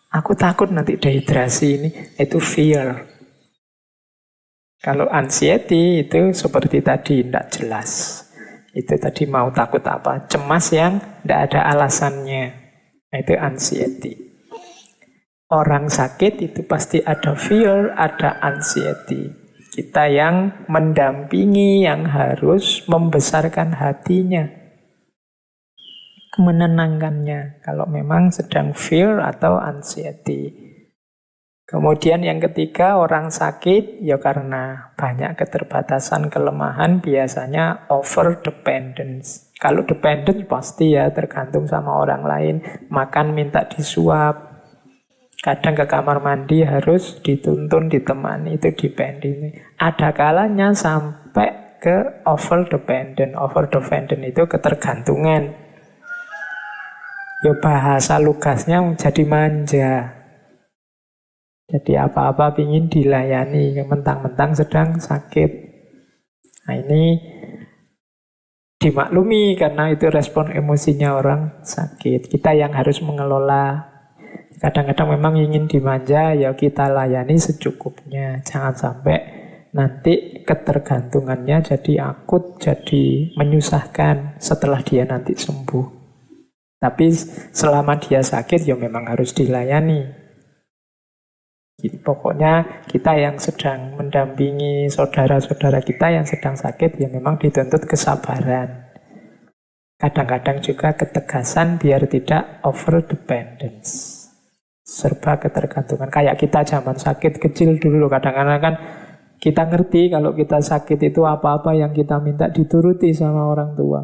Aku takut nanti dehidrasi ini. Itu fear. Kalau anxiety itu seperti tadi, tidak jelas. Itu tadi mau takut apa? Cemas yang tidak ada alasannya. Itu anxiety. Orang sakit itu pasti ada fear, ada anxiety. Kita yang mendampingi, yang harus membesarkan hatinya, menenangkannya. Kalau memang sedang fear atau anxiety. Kemudian yang ketiga, orang sakit ya karena banyak keterbatasan, kelemahan, biasanya over dependence. Kalau dependent pasti ya tergantung sama orang lain. Makan minta disuap. Kadang ke kamar mandi harus dituntun, ditemani, itu dependent. Ada kalanya sampai ke over dependent. Over dependent itu ketergantungan. Ya bahasa lugasnya menjadi manja. Jadi apa-apa ingin dilayani, mentang-mentang sedang sakit. Nah ini dimaklumi karena itu respon emosinya orang sakit. Kita yang harus mengelola. Kadang-kadang memang ingin dimanja, ya kita layani secukupnya. Jangan sampai nanti ketergantungannya jadi akut, jadi menyusahkan setelah dia nanti sembuh. Tapi selama dia sakit ya memang harus dilayani. Jadi pokoknya kita yang sedang mendampingi saudara-saudara kita yang sedang sakit ya memang dituntut kesabaran. Kadang-kadang juga ketegasan biar tidak over dependence. Serba ketergantungan. Kayak kita zaman sakit kecil dulu kadang-kadang kan kita ngerti kalau kita sakit itu apa-apa yang kita minta dituruti sama orang tua.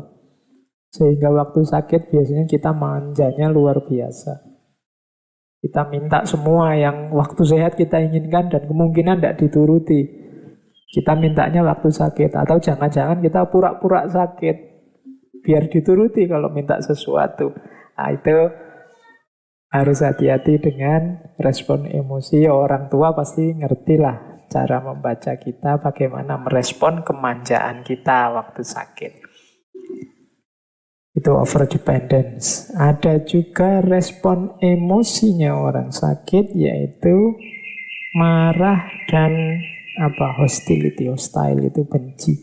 Sehingga waktu sakit biasanya kita manjanya luar biasa. Kita minta semua yang waktu sehat kita inginkan dan kemungkinan tidak dituruti. Kita mintanya waktu sakit. Atau jangan-jangan kita pura-pura sakit biar dituruti kalau minta sesuatu. Nah, itu harus hati-hati dengan respon emosi. Orang tua pasti ngertilah cara membaca kita, bagaimana merespon kemanjaan kita waktu sakit. Itu over dependence. Ada juga respon emosinya orang sakit, yaitu marah dan hostility. Hostile itu benci.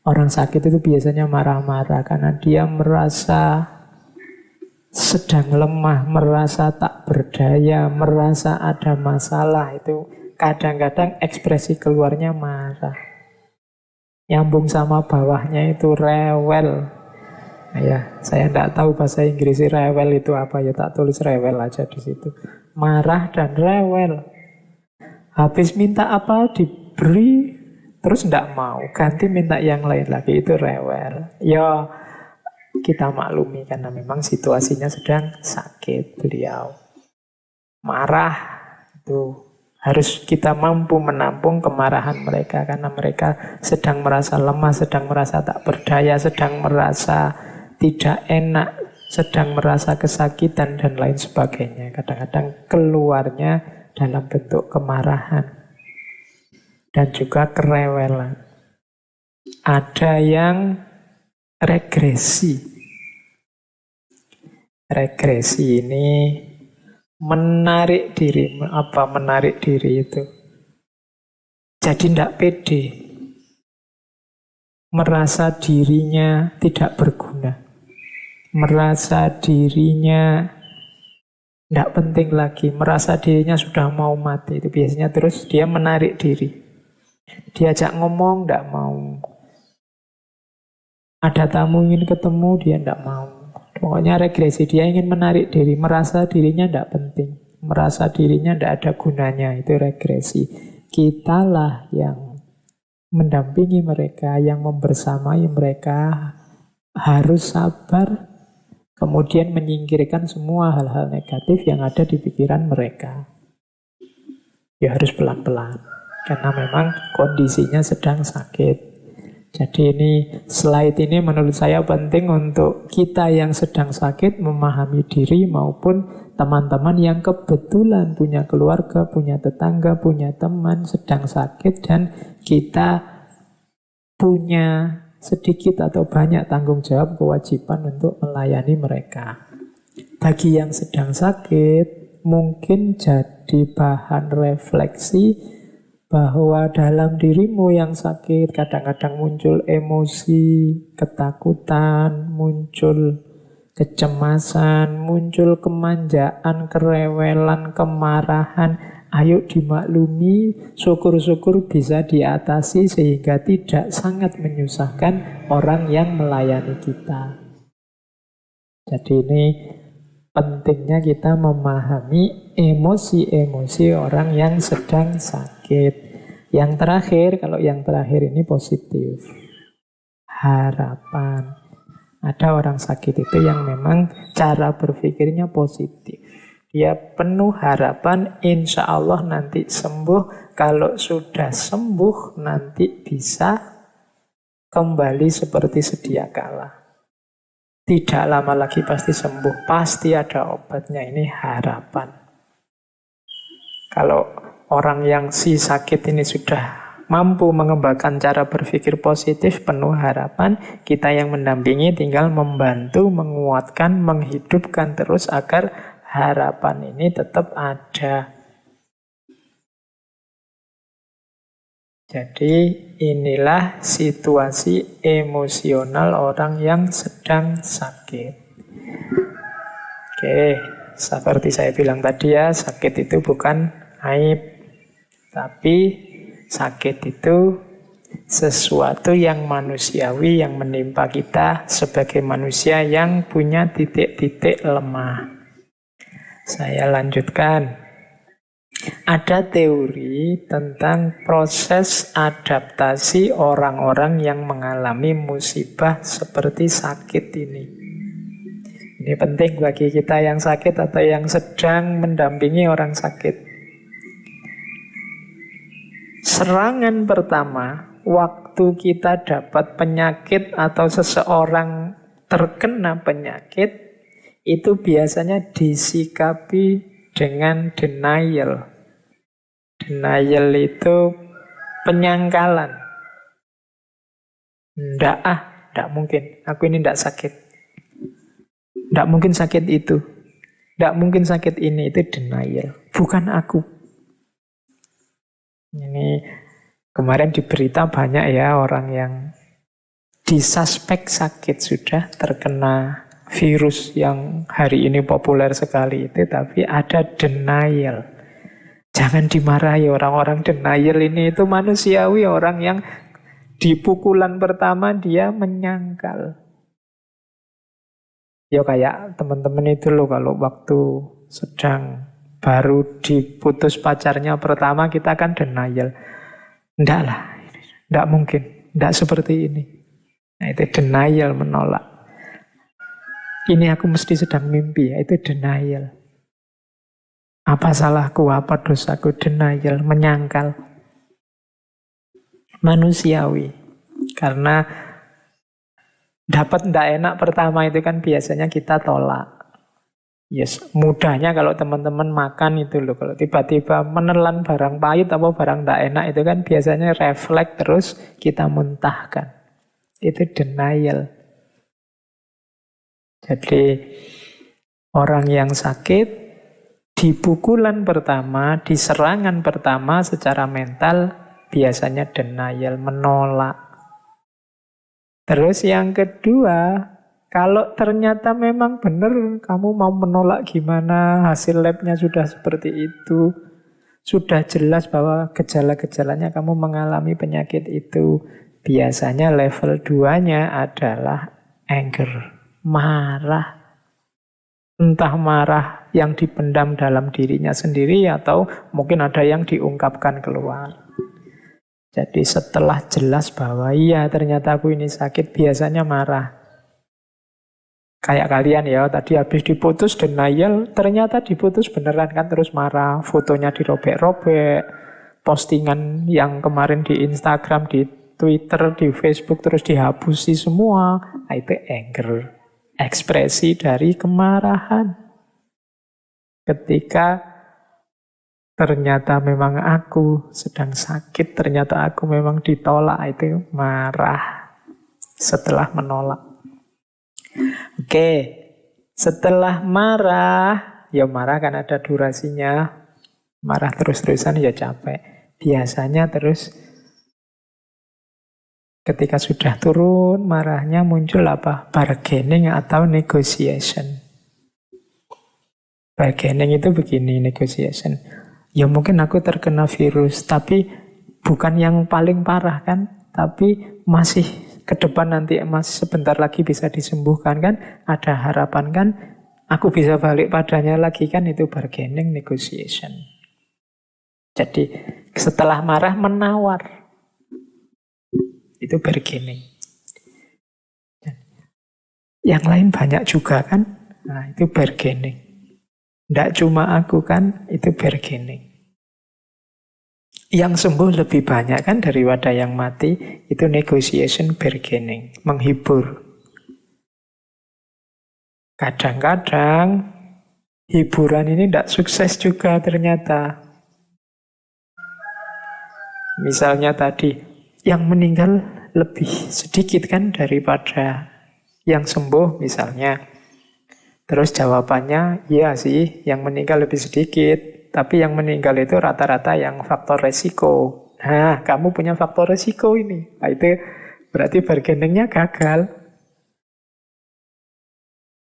Orang sakit itu biasanya marah-marah karena dia merasa sedang lemah, merasa tak berdaya, merasa ada masalah, itu kadang-kadang ekspresi keluarnya marah. Nyambung sama bawahnya itu rewel. Nah, ya, saya tidak tahu bahasa Inggris rewel itu apa, ya tak tulis rewel aja di situ. Marah dan rewel. Habis minta apa diberi, terus tidak mau, ganti minta yang lain lagi, itu rewel. Ya, kita maklumi karena memang situasinya sedang sakit beliau. Marah itu harus kita mampu menampung kemarahan mereka karena mereka sedang merasa lemah, sedang merasa tak berdaya, sedang merasa tidak enak, sedang merasa kesakitan dan lain sebagainya. Kadang-kadang keluarnya dalam bentuk kemarahan dan juga kerewelan. Ada yang regresi. Regresi ini menarik diri. Apa menarik diri itu? Jadi tidak pede. Merasa dirinya tidak berguna. Merasa dirinya tidak penting lagi. Merasa dirinya sudah mau mati. Itu biasanya terus dia menarik diri. Diajak ngomong tidak mau. Ada tamu ingin ketemu, dia tidak mau. Pokoknya regresi, dia ingin menarik diri, merasa dirinya tidak penting, merasa dirinya tidak ada gunanya, itu regresi. Kitalah yang mendampingi mereka, yang membersamai mereka, harus sabar, kemudian menyingkirkan semua hal-hal negatif yang ada di pikiran mereka. Ya harus pelan-pelan, karena memang kondisinya sedang sakit. Jadi ini, slide ini menurut saya penting untuk kita yang sedang sakit memahami diri maupun teman-teman yang kebetulan punya keluarga, punya tetangga, punya teman sedang sakit dan kita punya sedikit atau banyak tanggung jawab kewajiban untuk melayani mereka. Bagi yang sedang sakit, mungkin jadi bahan refleksi bahwa dalam dirimu yang sakit kadang-kadang muncul emosi, ketakutan, muncul kecemasan, muncul kemanjaan, kerewelan, kemarahan. Ayo dimaklumi, syukur-syukur bisa diatasi sehingga tidak sangat menyusahkan orang yang melayani kita. Jadi ini pentingnya kita memahami emosi-emosi orang yang sedang sakit. Yang terakhir, kalau yang terakhir ini positif. Harapan. Ada orang sakit itu yang memang cara berpikirnya positif. Dia penuh harapan, insya Allah nanti sembuh. Kalau sudah sembuh, nanti bisa kembali seperti sedia kala. Tidak lama lagi pasti sembuh, pasti ada obatnya. Ini harapan. Kalau orang yang si sakit ini sudah mampu mengembangkan cara berpikir positif, penuh harapan, kita yang mendampingi tinggal membantu, menguatkan, menghidupkan terus agar harapan ini tetap ada. Jadi inilah situasi emosional orang yang sedang sakit. Oke, seperti saya bilang tadi ya, sakit itu bukan aib. Tapi sakit itu sesuatu yang manusiawi yang menimpa kita sebagai manusia yang punya titik-titik lemah. Saya lanjutkan. Ada teori tentang proses adaptasi orang-orang yang mengalami musibah seperti sakit ini. Ini penting bagi kita yang sakit atau yang sedang mendampingi orang sakit. Serangan pertama, waktu kita dapat penyakit atau seseorang terkena penyakit, itu biasanya disikapi dengan denial. Denial itu penyangkalan. Ndak mungkin. Aku ini ndak sakit. Ndak mungkin sakit itu. Ndak mungkin sakit ini. Itu denial. Bukan aku. Ini kemarin di berita banyak ya orang yang disuspek sakit sudah terkena virus yang hari ini populer sekali itu, tapi ada denial. Jangan dimarahi orang-orang denial ini, itu manusiawi. Orang yang di pukulan pertama dia menyangkal. Ya kayak teman-teman itu loh, kalau waktu sedang baru diputus pacarnya pertama, kita kan denial. Enggak lah, enggak mungkin, enggak seperti ini. Nah, itu denial, menolak. Ini aku mesti sedang mimpi, itu denial. Apa salahku, apa dosaku, denial, menyangkal. Manusiawi. Karena dapat ndak enak pertama itu kan biasanya kita tolak. Yes, mudahnya kalau teman-teman makan itu loh, kalau tiba-tiba menelan barang pahit atau barang ndak enak itu kan biasanya refleks terus kita muntahkan. Itu denial. Jadi orang yang sakit di pukulan pertama, di serangan pertama secara mental biasanya denial, menolak. Terus yang kedua, kalau ternyata memang benar kamu mau menolak gimana, hasil labnya sudah seperti itu, sudah jelas bahwa gejala-gejalanya kamu mengalami penyakit itu, biasanya level 2-nya adalah anger, marah. Entah marah yang dipendam dalam dirinya sendiri atau mungkin ada yang diungkapkan keluar. Jadi setelah jelas bahwa iya ternyata aku ini sakit, biasanya marah. Kayak kalian ya, tadi habis diputus denial, ternyata diputus beneran kan, terus marah. Fotonya dirobek-robek, postingan yang kemarin di Instagram, di Twitter, di Facebook terus dihapusi semua. Nah, itu anger, ekspresi dari kemarahan. Ketika ternyata memang aku sedang sakit, ternyata aku memang ditolak, itu marah setelah menolak. Oke, setelah marah, ya marah kan ada durasinya, marah terus-terusan ya capek. Biasanya terus ketika sudah turun marahnya muncul apa? Bargaining atau negotiation. Bargaining itu begini, negotiation. Ya mungkin aku terkena virus, tapi bukan yang paling parah kan, tapi masih ke depan nanti sebentar lagi bisa disembuhkan kan, ada harapan kan, aku bisa balik padanya lagi kan, itu bargaining, negotiation. Jadi setelah marah menawar, itu bargaining. Yang lain banyak juga kan, nah itu bargaining. Tidak cuma aku kan, itu bargaining. Yang sembuh lebih banyak kan daripada yang mati, itu negotiation, bargaining, menghibur. Kadang-kadang hiburan ini tidak sukses juga ternyata. Misalnya tadi, yang meninggal lebih sedikit kan daripada yang sembuh misalnya. Terus jawabannya, iya sih, yang meninggal lebih sedikit. Tapi yang meninggal itu rata-rata yang faktor resiko. Nah, kamu punya faktor resiko ini. Nah, itu berarti bargainingnya gagal.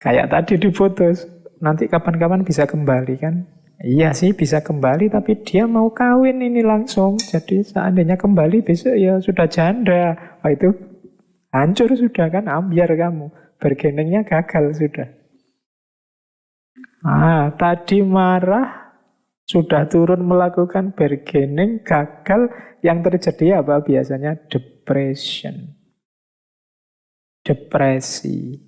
Kayak tadi diputus. Nanti kapan-kapan bisa kembali kan? Iya sih, bisa kembali, tapi dia mau kawin ini langsung. Jadi seandainya kembali besok ya sudah janda. Nah, itu hancur sudah kan, ambiar kamu. Bargainingnya gagal sudah. Tadi marah, sudah turun melakukan bargaining, gagal, yang terjadi apa? Biasanya depression. Depresi,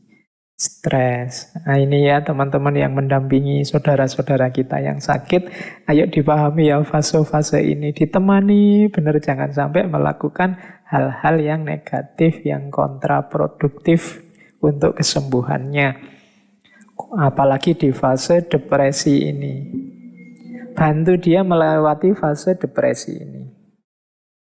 stres. Nah ini ya teman-teman yang mendampingi saudara-saudara kita yang sakit, ayo dipahami ya fase-fase ini, ditemani, benar jangan sampai melakukan hal-hal yang negatif, yang kontraproduktif untuk kesembuhannya. Apalagi di fase depresi ini. Bantu dia melewati fase depresi ini.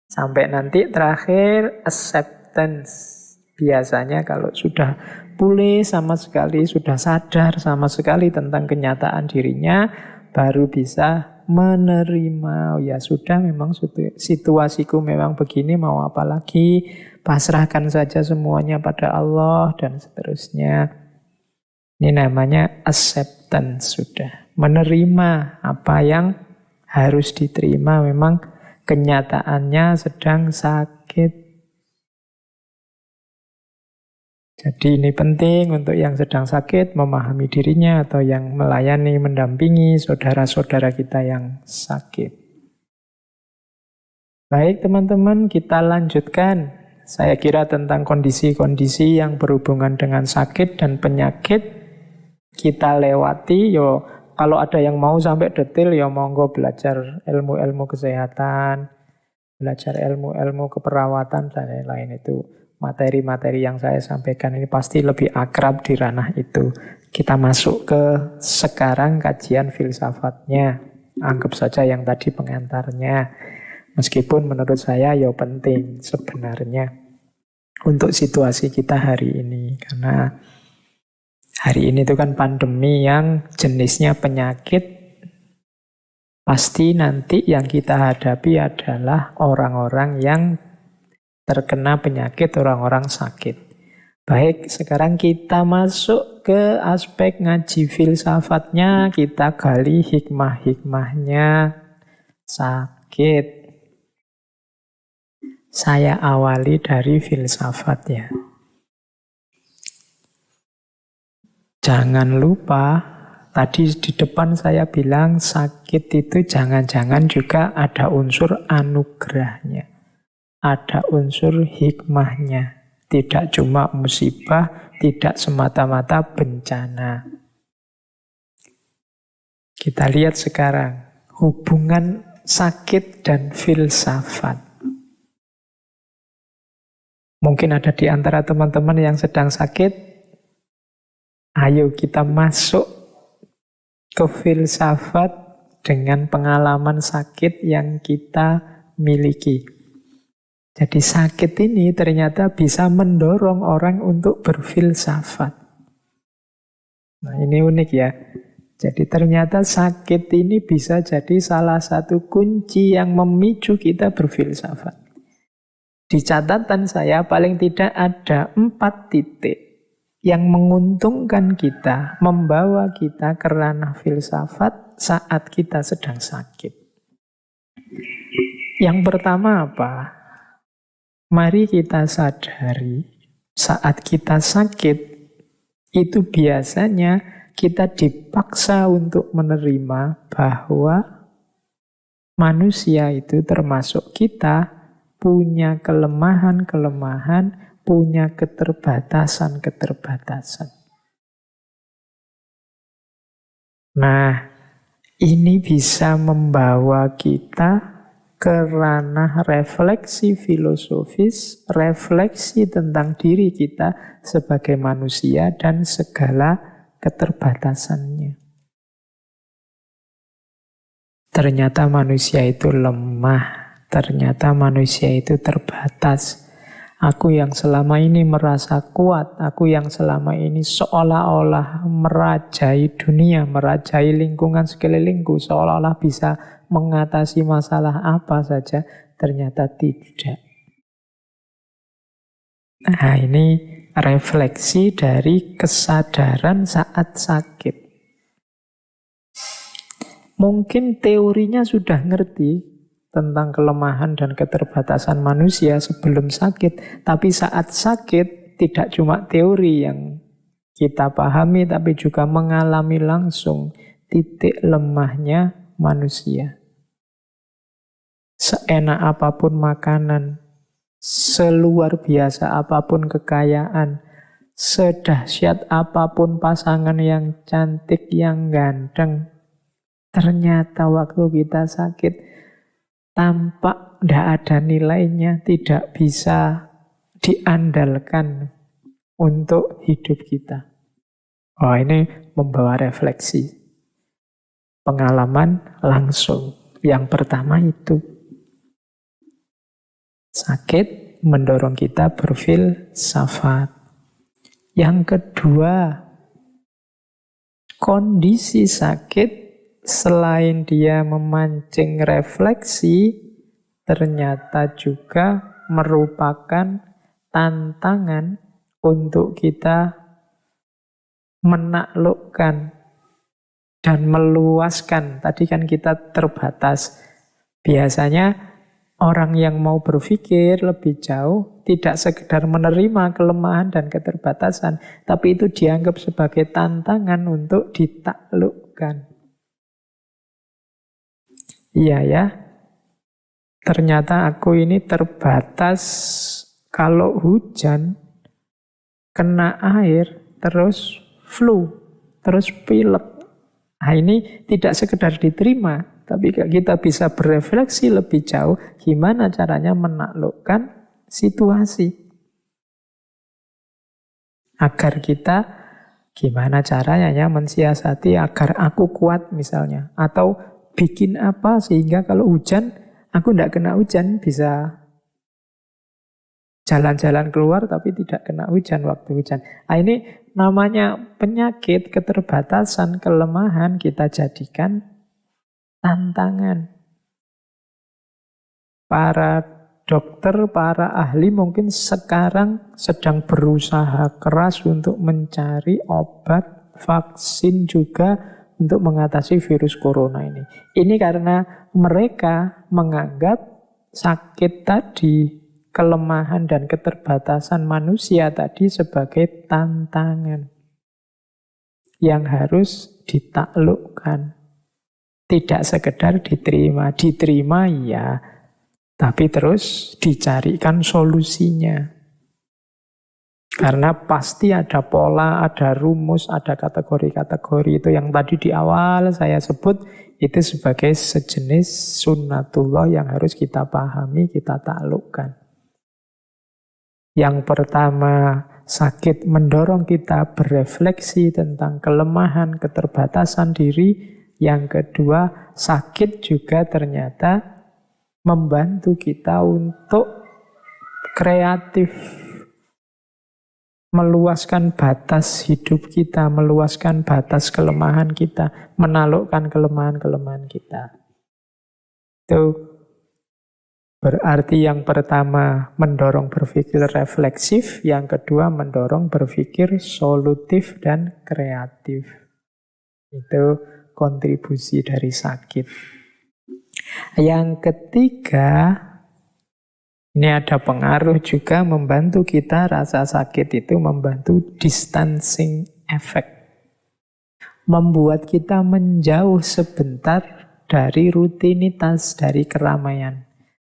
Sampai nanti terakhir acceptance. Biasanya kalau sudah pulih sama sekali, sudah sadar sama sekali tentang kenyataan dirinya, baru bisa menerima. Oh ya sudah, memang situasiku memang begini, mau apa lagi? Pasrahkan saja semuanya pada Allah dan seterusnya. Ini namanya acceptance sudah. Menerima apa yang harus diterima, memang kenyataannya sedang sakit. Jadi ini penting untuk yang sedang sakit memahami dirinya atau yang melayani, mendampingi saudara-saudara kita yang sakit. Baik teman-teman, kita lanjutkan. Saya kira tentang kondisi-kondisi yang berhubungan dengan sakit dan penyakit kita lewati. Kalau ada yang mau sampai detail, monggo belajar ilmu-ilmu kesehatan, belajar ilmu-ilmu keperawatan dan lain-lain itu. Materi-materi yang saya sampaikan ini pasti lebih akrab di ranah itu. Kita masuk ke sekarang kajian filsafatnya. Anggap saja yang tadi pengantarnya. Meskipun menurut saya penting sebenarnya untuk situasi kita hari ini. Karena hari ini itu kan pandemi yang jenisnya penyakit. Pasti nanti yang kita hadapi adalah orang-orang yang terkena penyakit, orang-orang sakit. Baik, sekarang kita masuk ke aspek ngaji filsafatnya, kita gali hikmah-hikmahnya sakit. Saya awali dari filsafatnya. Jangan lupa, tadi di depan saya bilang sakit itu jangan-jangan juga ada unsur anugerahnya. Ada unsur hikmahnya. Tidak cuma musibah, tidak semata-mata bencana. Kita lihat sekarang hubungan sakit dan filsafat. Mungkin ada di antara teman-teman yang sedang sakit. Ayo kita masuk ke filsafat dengan pengalaman sakit yang kita miliki. Jadi sakit ini ternyata bisa mendorong orang untuk berfilsafat. Nah ini unik ya. Jadi ternyata sakit ini bisa jadi salah satu kunci yang memicu kita berfilsafat. Di catatan saya paling tidak ada 4 titik yang menguntungkan kita, membawa kita ke ranah filsafat saat kita sedang sakit. Yang pertama apa? Mari kita sadari saat kita sakit itu biasanya kita dipaksa untuk menerima bahwa manusia itu termasuk kita punya kelemahan-kelemahan, punya keterbatasan-keterbatasan. Nah, ini bisa membawa kita ke ranah refleksi filosofis, refleksi tentang diri kita sebagai manusia dan segala keterbatasannya. Ternyata manusia itu lemah, ternyata manusia itu terbatas. Aku yang selama ini merasa kuat, aku yang selama ini seolah-olah merajai dunia, merajai lingkungan sekelilingku, seolah-olah bisa mengatasi masalah apa saja, ternyata tidak. Nah, ini refleksi dari kesadaran saat sakit. Mungkin teorinya sudah ngerti tentang kelemahan dan keterbatasan manusia sebelum sakit, tapi saat sakit tidak cuma teori yang kita pahami, tapi juga mengalami langsung titik lemahnya manusia. Seenak apapun makanan, seluar biasa apapun kekayaan, sedahsyat apapun pasangan yang cantik, yang ganteng, ternyata waktu kita sakit tampak tidak ada nilainya, tidak bisa diandalkan untuk hidup kita. Oh, ini membawa refleksi. Pengalaman langsung. Yang pertama itu. Sakit mendorong kita berfilsafat. Yang kedua, kondisi sakit selain dia memancing refleksi, ternyata juga merupakan tantangan untuk kita menaklukkan, dan meluaskan. Tadi kan kita terbatas. Biasanya orang yang mau berpikir lebih jauh tidak sekedar menerima kelemahan dan keterbatasan, tapi itu dianggap sebagai tantangan untuk ditaklukkan. Iya ya, ternyata aku ini terbatas. Kalau hujan, kena air, terus flu, terus pilek. Nah ini tidak sekedar diterima, tapi kita bisa berefleksi lebih jauh gimana caranya menaklukkan situasi. Agar kita gimana caranya mensiasati agar aku kuat misalnya. Atau bikin apa sehingga kalau hujan, aku tidak kena hujan, bisa jalan-jalan keluar tapi tidak kena hujan waktu hujan. Nah, ini namanya penyakit, keterbatasan, kelemahan kita jadikan tantangan. Para dokter, para ahli mungkin sekarang sedang berusaha keras untuk mencari obat, vaksin juga untuk mengatasi virus corona ini. Ini karena mereka menganggap sakit tadi, kelemahan dan keterbatasan manusia tadi sebagai tantangan yang harus ditaklukkan. Tidak sekedar diterima. Diterima ya, tapi terus dicarikan solusinya. Karena pasti ada pola, ada rumus, ada kategori-kategori. Itu yang tadi di awal saya sebut, itu sebagai sejenis sunnatullah yang harus kita pahami, kita taklukkan. Yang pertama, sakit mendorong kita berefleksi tentang kelemahan, keterbatasan diri. Yang kedua, sakit juga ternyata membantu kita untuk kreatif. Meluaskan batas hidup kita, meluaskan batas kelemahan kita, menaklukkan kelemahan-kelemahan kita. Itu berarti yang pertama mendorong berpikir refleksif, yang kedua mendorong berpikir solutif dan kreatif. Itu kontribusi dari sakit. Yang ketiga, ini ada pengaruh juga membantu kita, rasa sakit itu membantu distancing effect. Membuat kita menjauh sebentar dari rutinitas, dari keramaian.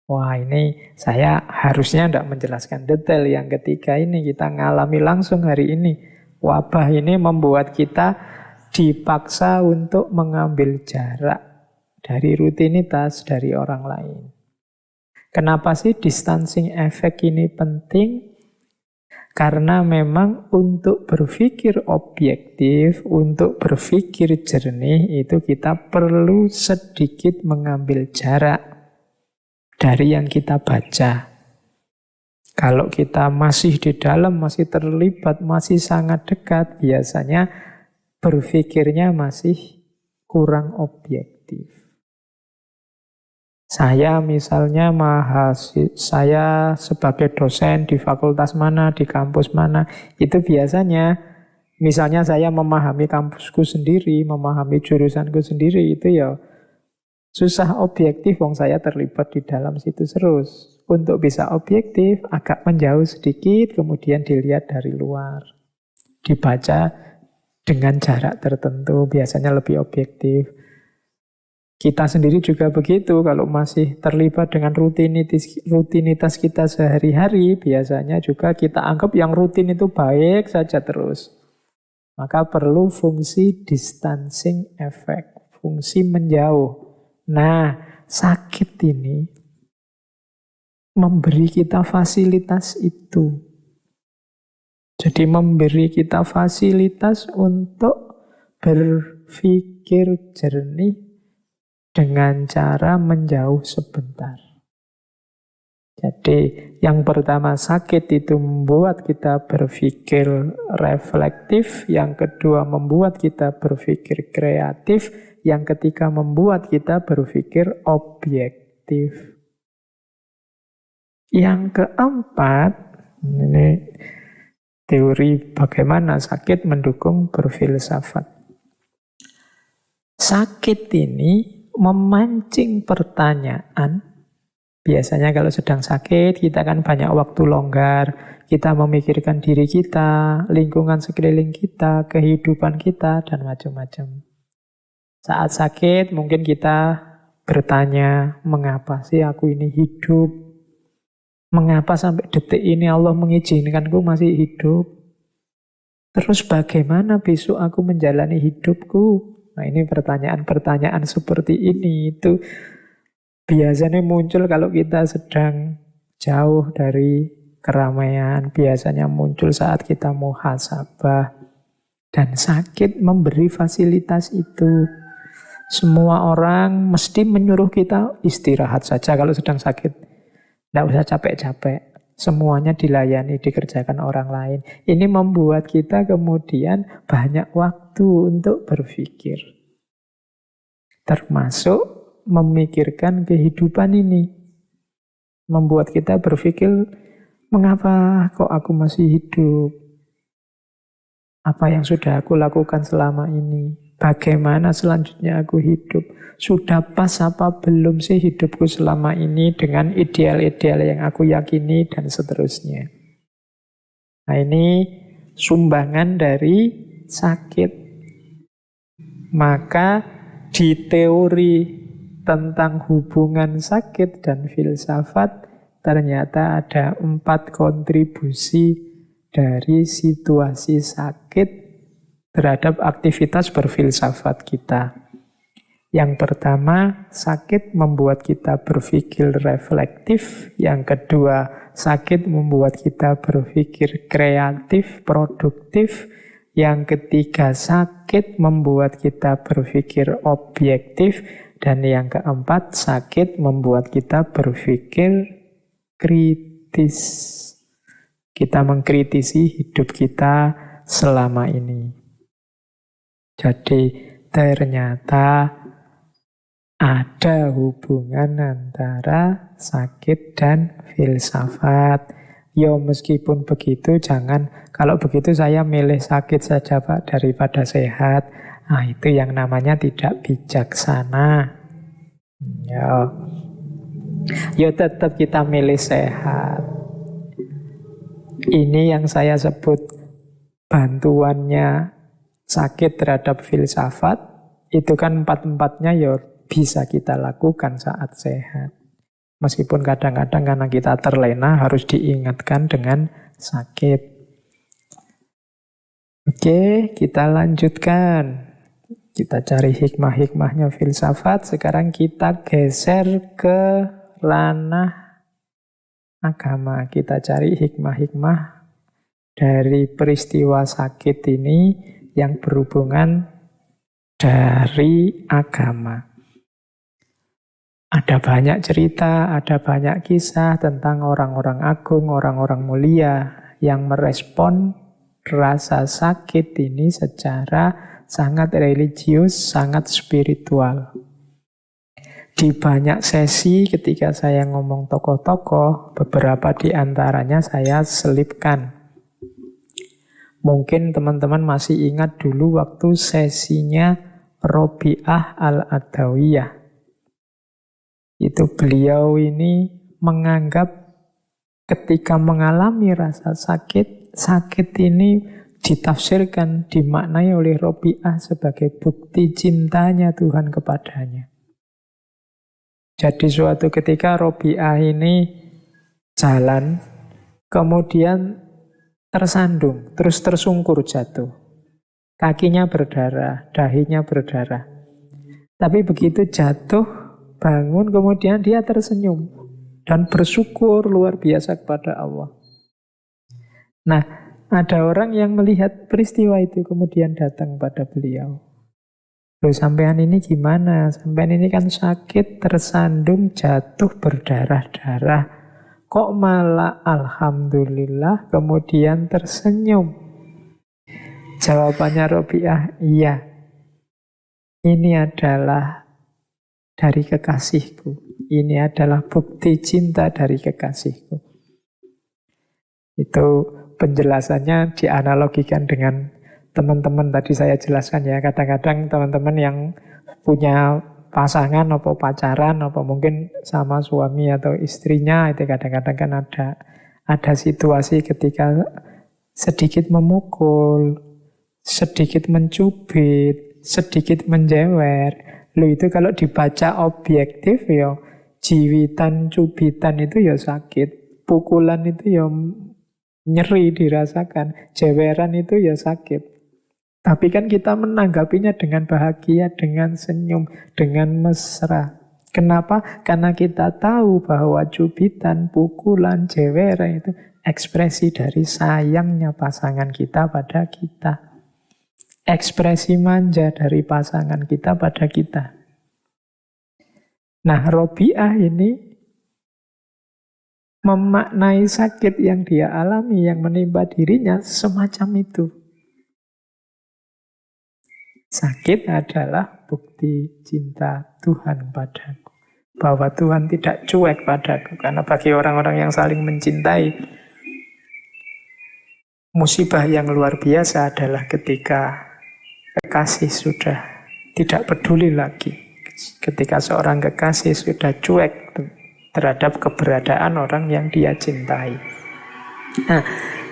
Wah, ini saya harusnya tidak menjelaskan detail. Yang ketiga ini kita ngalami langsung hari ini. Wabah ini membuat kita dipaksa untuk mengambil jarak dari rutinitas, dari orang lain. Kenapa sih distancing effect ini penting? Karena memang untuk berpikir objektif, untuk berpikir jernih, itu kita perlu sedikit mengambil jarak dari yang kita baca. Kalau kita masih di dalam, masih terlibat, masih sangat dekat, biasanya berpikirnya masih kurang objektif. Saya misalnya saya sebagai dosen di fakultas mana, di kampus mana, itu biasanya misalnya saya memahami kampusku sendiri, memahami jurusanku sendiri, itu ya susah objektif, wong saya terlibat di dalam situ terus. Untuk bisa objektif, agak menjauh sedikit, kemudian dilihat dari luar. Dibaca dengan jarak tertentu, biasanya lebih objektif. Kita sendiri juga begitu, kalau masih terlibat dengan rutinitas kita sehari-hari, biasanya juga kita anggap yang rutin itu baik saja terus. Maka perlu fungsi distancing effect, fungsi menjauh. Nah, sakit ini memberi kita fasilitas itu. Jadi memberi kita fasilitas untuk berpikir jernih dengan cara menjauh sebentar. Jadi yang pertama, sakit itu membuat kita berpikir reflektif. Yang kedua, membuat kita berpikir kreatif. Yang ketiga, membuat kita berpikir objektif. Yang keempat, ini teori bagaimana sakit mendukung berfilsafat. Sakit ini memancing pertanyaan. Biasanya kalau sedang sakit, kita kan banyak waktu longgar. Kita memikirkan diri kita, lingkungan sekeliling kita, kehidupan kita, dan macam-macam. Saat sakit, mungkin kita bertanya, mengapa sih aku ini hidup? Mengapa sampai detik ini Allah mengizinkanku masih hidup? Terus bagaimana besok aku menjalani hidupku? Nah, ini pertanyaan-pertanyaan seperti ini itu biasanya muncul kalau kita sedang jauh dari keramaian. Biasanya muncul saat kita muhasabah. Dan sakit memberi fasilitas itu. Semua orang mesti menyuruh kita istirahat saja kalau sedang sakit. Tidak usah capek-capek. Semuanya dilayani, dikerjakan orang lain. Ini membuat kita kemudian banyak waktu untuk berpikir. Termasuk memikirkan kehidupan ini. Membuat kita berpikir, mengapa kok aku masih hidup? Apa yang sudah aku lakukan selama ini? Bagaimana selanjutnya aku hidup? Sudah pas apa belum sih hidupku selama ini dengan ideal-ideal yang aku yakini dan seterusnya. Nah, ini sumbangan dari sakit. Maka di teori tentang hubungan sakit dan filsafat ternyata ada 4 kontribusi dari situasi sakit terhadap aktivitas berfilsafat kita. Yang pertama, sakit membuat kita berpikir reflektif. Yang kedua, sakit membuat kita berpikir kreatif, produktif. Yang ketiga, sakit membuat kita berpikir objektif. Dan yang keempat, sakit membuat kita berpikir kritis. Kita mengkritisi hidup kita selama ini. Jadi ternyata ada hubungan antara sakit dan filsafat. Ya meskipun begitu, kalau begitu saya milih sakit saja Pak daripada sehat. Nah, itu yang namanya tidak bijaksana. Ya tetap kita milih sehat. Ini yang saya sebut bantuannya sakit terhadap filsafat. Itu kan 4-4-nya ya bisa kita lakukan saat sehat. Meskipun kadang-kadang karena kita terlena harus diingatkan dengan sakit. Oke, kita lanjutkan. Kita cari hikmah-hikmahnya filsafat. Sekarang kita geser ke ranah agama. Kita cari hikmah-hikmah dari peristiwa sakit ini yang berhubungan dari agama. Ada banyak cerita, ada banyak kisah tentang orang-orang agung, orang-orang mulia yang merespon rasa sakit ini secara sangat religius, sangat spiritual. Di banyak sesi ketika saya ngomong tokoh-tokoh, beberapa di antaranya saya selipkan. Mungkin teman-teman masih ingat dulu waktu sesinya Robi'ah Al-Adawiyah. Itu beliau ini menganggap ketika mengalami rasa sakit, sakit ini ditafsirkan, dimaknai oleh Robi'ah sebagai bukti cintanya Tuhan kepadanya. Jadi suatu ketika Robi'ah ini jalan, kemudian tersandung, terus tersungkur jatuh. Kakinya berdarah, dahinya berdarah. Tapi begitu jatuh, bangun, kemudian dia tersenyum dan bersyukur luar biasa kepada Allah. Nah, ada orang yang melihat peristiwa itu kemudian datang pada beliau. Loh, sampean ini gimana? Sampean ini kan sakit, tersandung, jatuh, berdarah-darah. Kok malah alhamdulillah kemudian tersenyum? Jawabannya Robi'ah, iya. Ini adalah dari kekasihku. Ini adalah bukti cinta dari kekasihku. Itu penjelasannya dianalogikan dengan teman-teman tadi saya jelaskan ya. Kadang-kadang teman-teman yang punya pasangan atau pacaran atau mungkin sama suami atau istrinya, itu kadang-kadang kan ada situasi ketika sedikit memukul, sedikit mencubit, sedikit menjewer. Loh, itu kalau dibaca objektif ya, jiwitan, cubitan itu ya sakit, pukulan itu ya nyeri dirasakan, jeweran itu ya sakit. Tapi kan kita menanggapinya dengan bahagia, dengan senyum, dengan mesra. Kenapa? Karena kita tahu bahwa cubitan, pukulan, jeweran itu ekspresi dari sayangnya pasangan kita pada kita. Ekspresi manja dari pasangan kita pada kita. Nah, Robiah ini memaknai sakit yang dia alami, yang menimpa dirinya semacam itu. Sakit adalah bukti cinta Tuhan padaku. Bahwa Tuhan tidak cuek padaku. Karena bagi orang-orang yang saling mencintai, musibah yang luar biasa adalah ketika kekasih sudah tidak peduli lagi. Ketika seorang kekasih sudah cuek terhadap keberadaan orang yang dia cintai. Nah,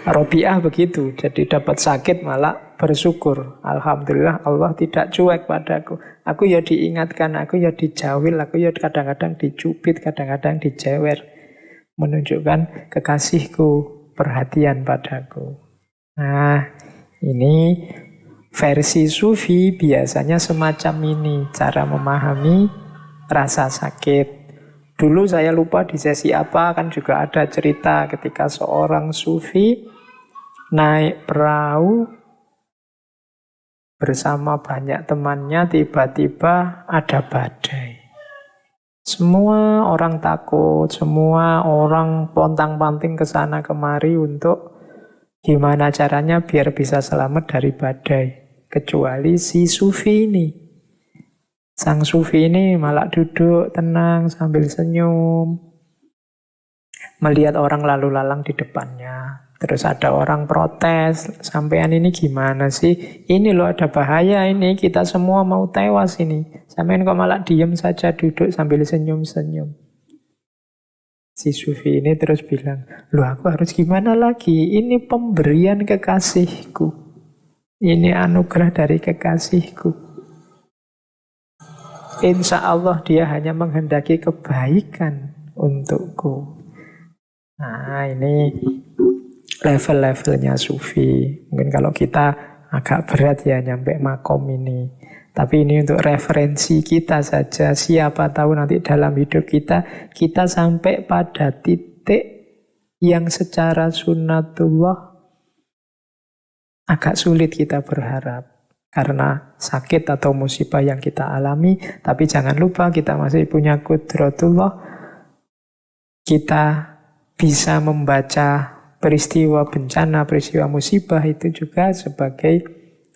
Robiah begitu. Jadi dapat sakit malah bersyukur. Alhamdulillah Allah tidak cuek padaku. Aku ya diingatkan, aku ya dijawil, aku ya kadang-kadang dicubit, kadang-kadang dijewer. Menunjukkan kekasihku perhatian padaku. Nah, ini versi Sufi biasanya semacam ini. Cara memahami rasa sakit. Dulu saya lupa di sesi apa, kan juga ada cerita ketika seorang Sufi naik perahu bersama banyak temannya, tiba-tiba ada badai. Semua orang takut, semua orang pontang-panting ke sana kemari untuk gimana caranya biar bisa selamat dari badai. Kecuali si Sufi ini. Sang Sufi ini malah duduk tenang sambil senyum. Melihat orang lalu lalang di depannya. Terus ada orang protes, sampean ini gimana sih? Ini loh ada bahaya ini, kita semua mau tewas ini. Sampean kok malah diem saja duduk sambil senyum-senyum. Si Sufi ini terus bilang, loh aku harus gimana lagi? Ini pemberian kekasihku. Ini anugerah dari kekasihku. Insya Allah dia hanya menghendaki kebaikan untukku. Nah, ini level-levelnya Sufi. Mungkin kalau kita agak berat ya nyampe makom ini. Tapi ini untuk referensi kita saja. Siapa tahu nanti dalam hidup kita sampai pada titik yang secara sunnatullah agak sulit kita berharap. Karena sakit atau musibah yang kita alami. Tapi jangan lupa kita masih punya qudratullah. Kita bisa membaca peristiwa bencana, peristiwa musibah itu juga sebagai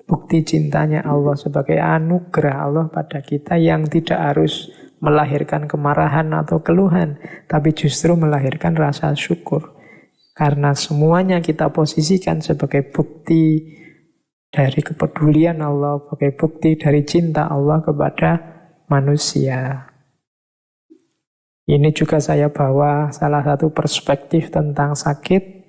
bukti cintanya Allah, sebagai anugerah Allah pada kita yang tidak harus melahirkan kemarahan atau keluhan, tapi justru melahirkan rasa syukur. Karena semuanya kita posisikan sebagai bukti dari kepedulian Allah, sebagai bukti dari cinta Allah kepada manusia. Ini juga saya bawa salah satu perspektif tentang sakit.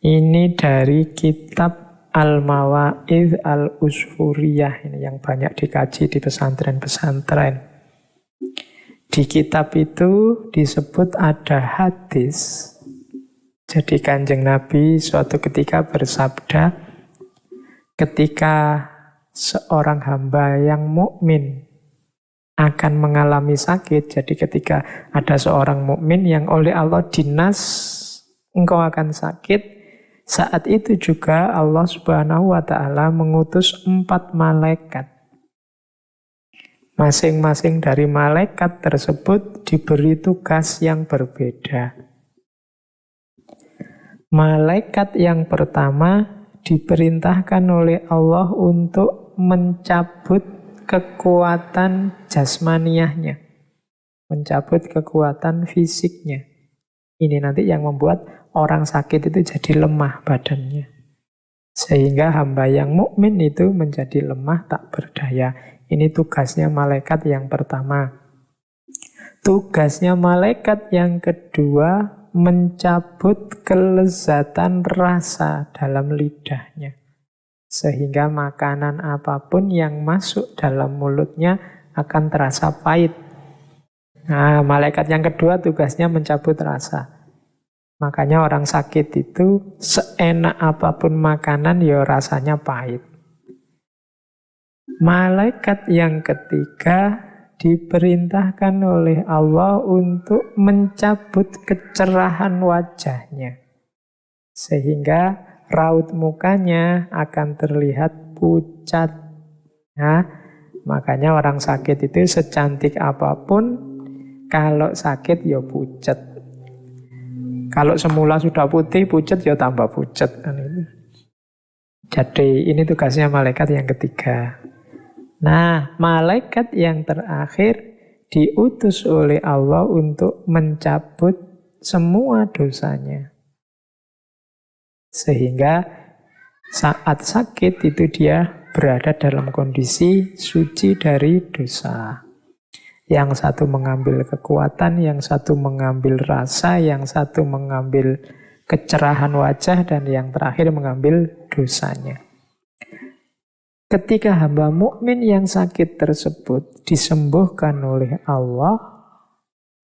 Ini dari kitab Al-Mawa'idh Al-Usfuriyah, ini yang banyak dikaji di pesantren-pesantren. Di kitab itu disebut ada hadis. Jadi Kanjeng Nabi suatu ketika bersabda, ketika seorang hamba yang mukmin akan mengalami sakit, jadi ketika ada seorang mukmin yang oleh Allah dinas engkau akan sakit, saat itu juga Allah Subhanahu wa ta'ala mengutus 4 malaikat. Masing-masing dari malaikat tersebut diberi tugas yang berbeda. Malaikat yang pertama diperintahkan oleh Allah untuk mencabut kekuatan jasmaniahnya, mencabut kekuatan fisiknya. Ini nanti yang membuat orang sakit itu jadi lemah badannya. Sehingga hamba yang mukmin itu menjadi lemah tak berdaya. Ini tugasnya malaikat yang pertama. Tugasnya malaikat yang kedua, mencabut kelezatan rasa dalam lidahnya. Sehingga makanan apapun yang masuk dalam mulutnya akan terasa pahit. Nah, malaikat yang kedua tugasnya mencabut rasa. Makanya orang sakit itu seenak apapun makanan ya rasanya pahit. Malaikat yang ketiga diperintahkan oleh Allah untuk mencabut kecerahan wajahnya. Sehingga raut mukanya akan terlihat pucat. Nah, makanya orang sakit itu secantik apapun, kalau sakit ya pucat. Kalau semula sudah putih, pucat ya tambah pucat. Jadi ini tugasnya malaikat yang ketiga. Nah, malaikat yang terakhir diutus oleh Allah untuk mencabut semua dosanya. Sehingga saat sakit itu dia berada dalam kondisi suci dari dosa. Yang satu mengambil kekuatan, yang satu mengambil rasa, yang satu mengambil kecerahan wajah, dan yang terakhir mengambil dosanya. Ketika hamba mukmin yang sakit tersebut disembuhkan oleh Allah,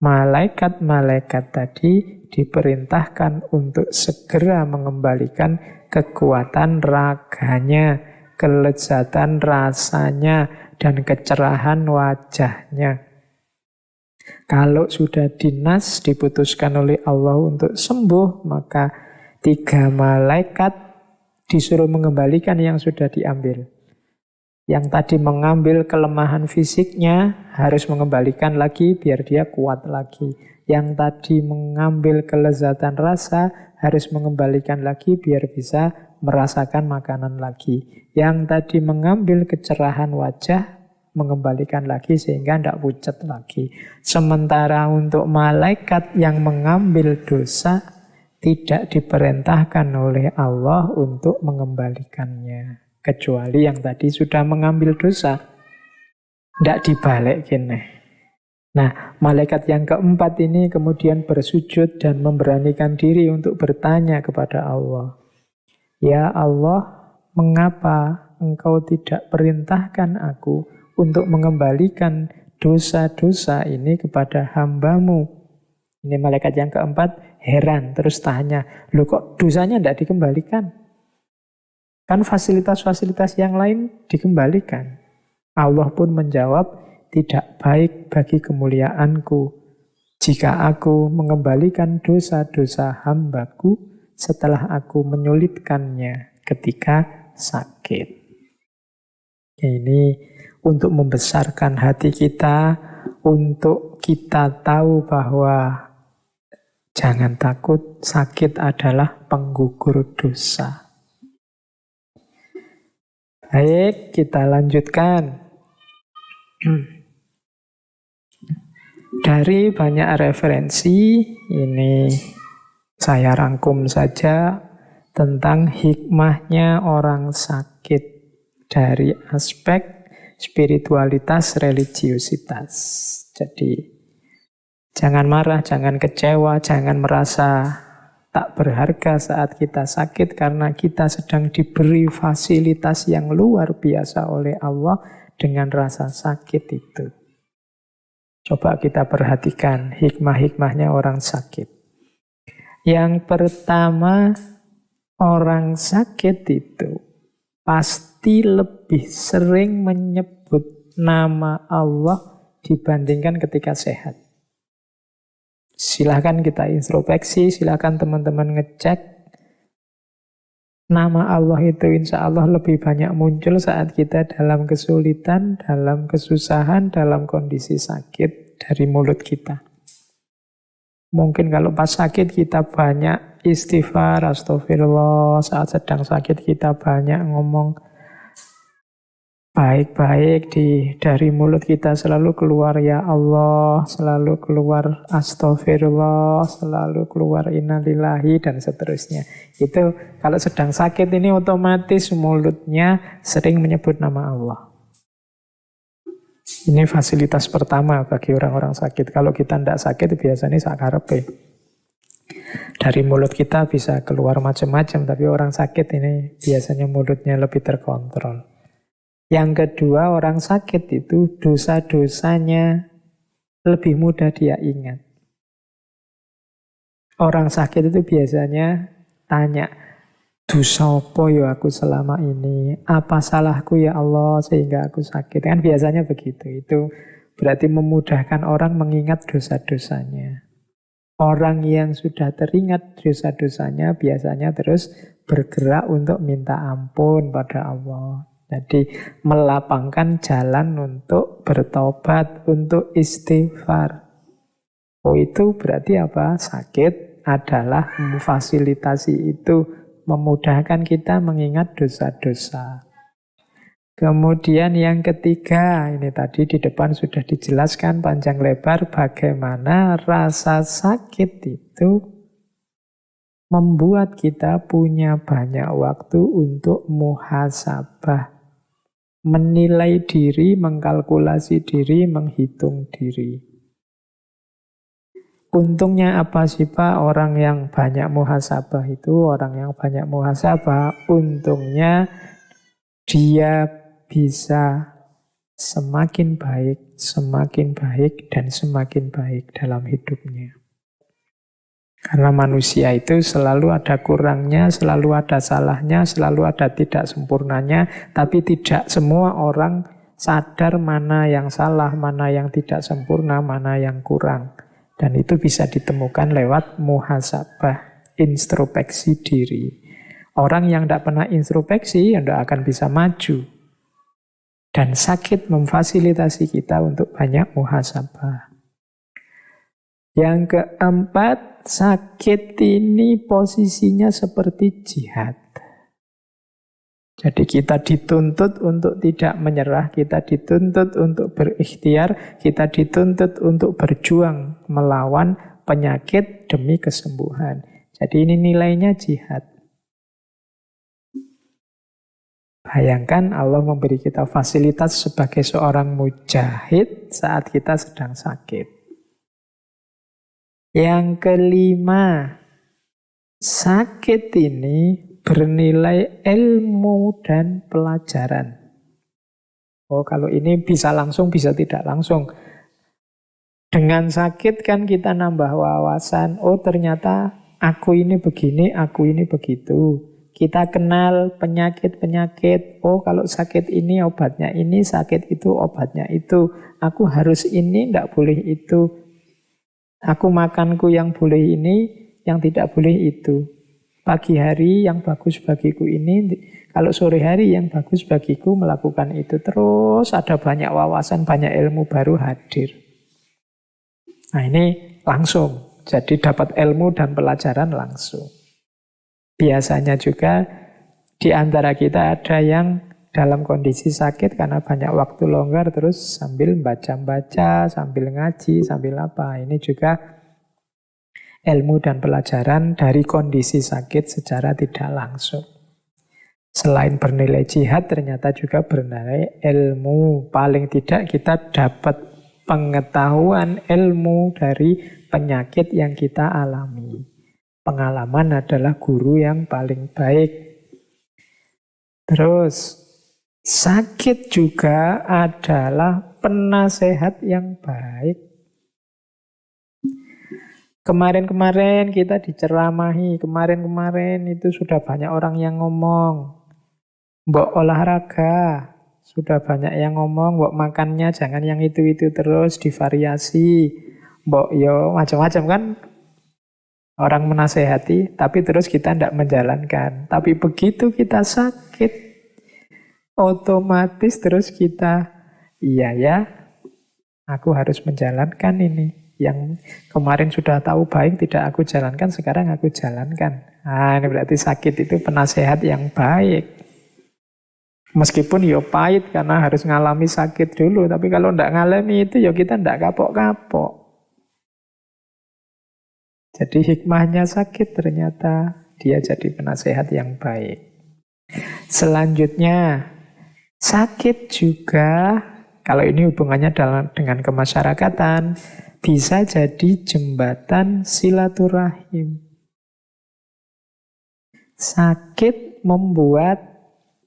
malaikat-malaikat tadi diperintahkan untuk segera mengembalikan kekuatan raganya, kelezatan rasanya, dan kecerahan wajahnya. Kalau sudah dinas diputuskan oleh Allah untuk sembuh, maka 3 malaikat disuruh mengembalikan yang sudah diambil. Yang tadi mengambil kelemahan fisiknya harus mengembalikan lagi biar dia kuat lagi. Yang tadi mengambil kelezatan rasa harus mengembalikan lagi biar bisa merasakan makanan lagi. Yang tadi mengambil kecerahan wajah mengembalikan lagi sehingga tidak pucat lagi. Sementara untuk malaikat yang mengambil dosa tidak diperintahkan oleh Allah untuk mengembalikannya. Kecuali yang tadi sudah mengambil dosa. Tidak dibalik gini. Nah, malaikat yang keempat ini kemudian bersujud dan memberanikan diri untuk bertanya kepada Allah. Ya Allah, mengapa Engkau tidak perintahkan aku untuk mengembalikan dosa-dosa ini kepada hamba-Mu? Ini malaikat yang keempat heran, terus tanya, loh kok dosanya tidak dikembalikan? Kan fasilitas-fasilitas yang lain dikembalikan. Allah pun menjawab, tidak baik bagi kemuliaanku jika aku mengembalikan dosa-dosa hamba-Ku setelah aku menyulitkannya ketika sakit. Ini untuk membesarkan hati kita, untuk kita tahu bahwa jangan takut, sakit adalah penggugur dosa. Baik, kita lanjutkan. Dari banyak referensi, ini saya rangkum saja tentang hikmahnya orang sakit dari aspek spiritualitas, religiositas. Jadi, jangan marah, jangan kecewa, jangan merasa tak berharga saat kita sakit karena kita sedang diberi fasilitas yang luar biasa oleh Allah dengan rasa sakit itu. Coba kita perhatikan hikmah-hikmahnya orang sakit. Yang pertama, orang sakit itu pasti lebih sering menyebut nama Allah dibandingkan ketika sehat. Silahkan kita introspeksi, silahkan teman-teman ngecek. Nama Allah itu insya Allah lebih banyak muncul saat kita dalam kesulitan, dalam kesusahan, dalam kondisi sakit dari mulut kita. Mungkin kalau pas sakit kita banyak istighfar, astagfirullah. Saat sedang sakit kita banyak ngomong baik-baik dari mulut kita selalu keluar ya Allah, selalu keluar astagfirullah, selalu keluar innalillahi dan seterusnya. Itu kalau sedang sakit ini otomatis mulutnya sering menyebut nama Allah. Ini fasilitas pertama bagi orang-orang sakit. Kalau kita tidak sakit biasanya sakarepe. Dari mulut kita bisa keluar macam-macam, tapi orang sakit ini biasanya mulutnya lebih terkontrol. Yang kedua, orang sakit itu dosa-dosanya lebih mudah dia ingat. Orang sakit itu biasanya tanya, dosa apa ya aku selama ini? Apa salahku ya Allah sehingga aku sakit? Kan biasanya begitu. Itu berarti memudahkan orang mengingat dosa-dosanya. Orang yang sudah teringat dosa-dosanya biasanya terus bergerak untuk minta ampun pada Allah. Jadi melapangkan jalan untuk bertobat, untuk istighfar. Oh itu berarti apa? Sakit adalah memfasilitasi itu, memudahkan kita mengingat dosa-dosa. Kemudian yang ketiga, ini tadi di depan sudah dijelaskan panjang lebar bagaimana rasa sakit itu membuat kita punya banyak waktu untuk muhasabah. Menilai diri, mengkalkulasi diri, menghitung diri. Untungnya apa sih Pak orang yang banyak muhasabah itu? Orang yang banyak muhasabah, untungnya dia bisa semakin baik, dan semakin baik dalam hidupnya. Karena manusia itu selalu ada kurangnya, selalu ada salahnya, selalu ada tidak sempurnanya, tapi tidak semua orang sadar mana yang salah, mana yang tidak sempurna, mana yang kurang. Dan itu bisa ditemukan lewat muhasabah, introspeksi diri. Orang yang tidak pernah introspeksi, ya tidak akan bisa maju. Dan sakit memfasilitasi kita untuk banyak muhasabah. Yang keempat, sakit ini posisinya seperti jihad. Jadi kita dituntut untuk tidak menyerah, kita dituntut untuk berikhtiar, kita dituntut untuk berjuang melawan penyakit demi kesembuhan. Jadi ini nilainya jihad. Bayangkan Allah memberi kita fasilitas sebagai seorang mujahid saat kita sedang sakit. Yang kelima, sakit ini bernilai ilmu dan pelajaran. Oh, kalau ini bisa langsung, bisa tidak langsung. Dengan sakit kan kita nambah wawasan. Oh, ternyata aku ini begini, aku ini begitu. Kita kenal penyakit-penyakit. Oh, kalau sakit ini obatnya ini, sakit itu obatnya itu. Aku harus ini, tidak boleh itu. Aku makanku yang boleh ini, yang tidak boleh itu. Pagi hari yang bagus bagiku ini, kalau sore hari yang bagus bagiku melakukan itu. Terus ada banyak wawasan, banyak ilmu baru hadir. Nah ini langsung. Jadi dapat ilmu dan pelajaran langsung. Biasanya juga di antara kita ada yang dalam kondisi sakit karena banyak waktu longgar terus sambil baca-baca, sambil ngaji, sambil apa. Ini juga ilmu dan pelajaran dari kondisi sakit secara tidak langsung. Selain bernilai jihad, ternyata juga bernilai ilmu. Paling tidak kita dapat pengetahuan ilmu dari penyakit yang kita alami. Pengalaman adalah guru yang paling baik. Terus sakit juga adalah penasehat yang baik. Kemarin-kemarin kita diceramahi, kemarin-kemarin itu sudah banyak orang yang ngomong. Mbok olahraga, sudah banyak yang ngomong, mbok makannya jangan yang itu-itu terus, divariasi. Mbok yo macam-macam kan. Orang menasehati, tapi terus kita tidak menjalankan. Tapi begitu kita sakit, otomatis terus kita, iya ya, aku harus menjalankan ini. Yang kemarin sudah tahu baik tidak aku jalankan, sekarang aku jalankan. Nah, ini berarti sakit itu penasehat yang baik. Meskipun ya pahit karena harus ngalami sakit dulu, tapi kalau tidak ngalami itu ya kita tidak kapok-kapok. Jadi hikmahnya sakit, ternyata dia jadi penasehat yang baik. Selanjutnya, sakit juga, kalau ini hubungannya dengan kemasyarakatan, bisa jadi jembatan silaturahim. Sakit membuat,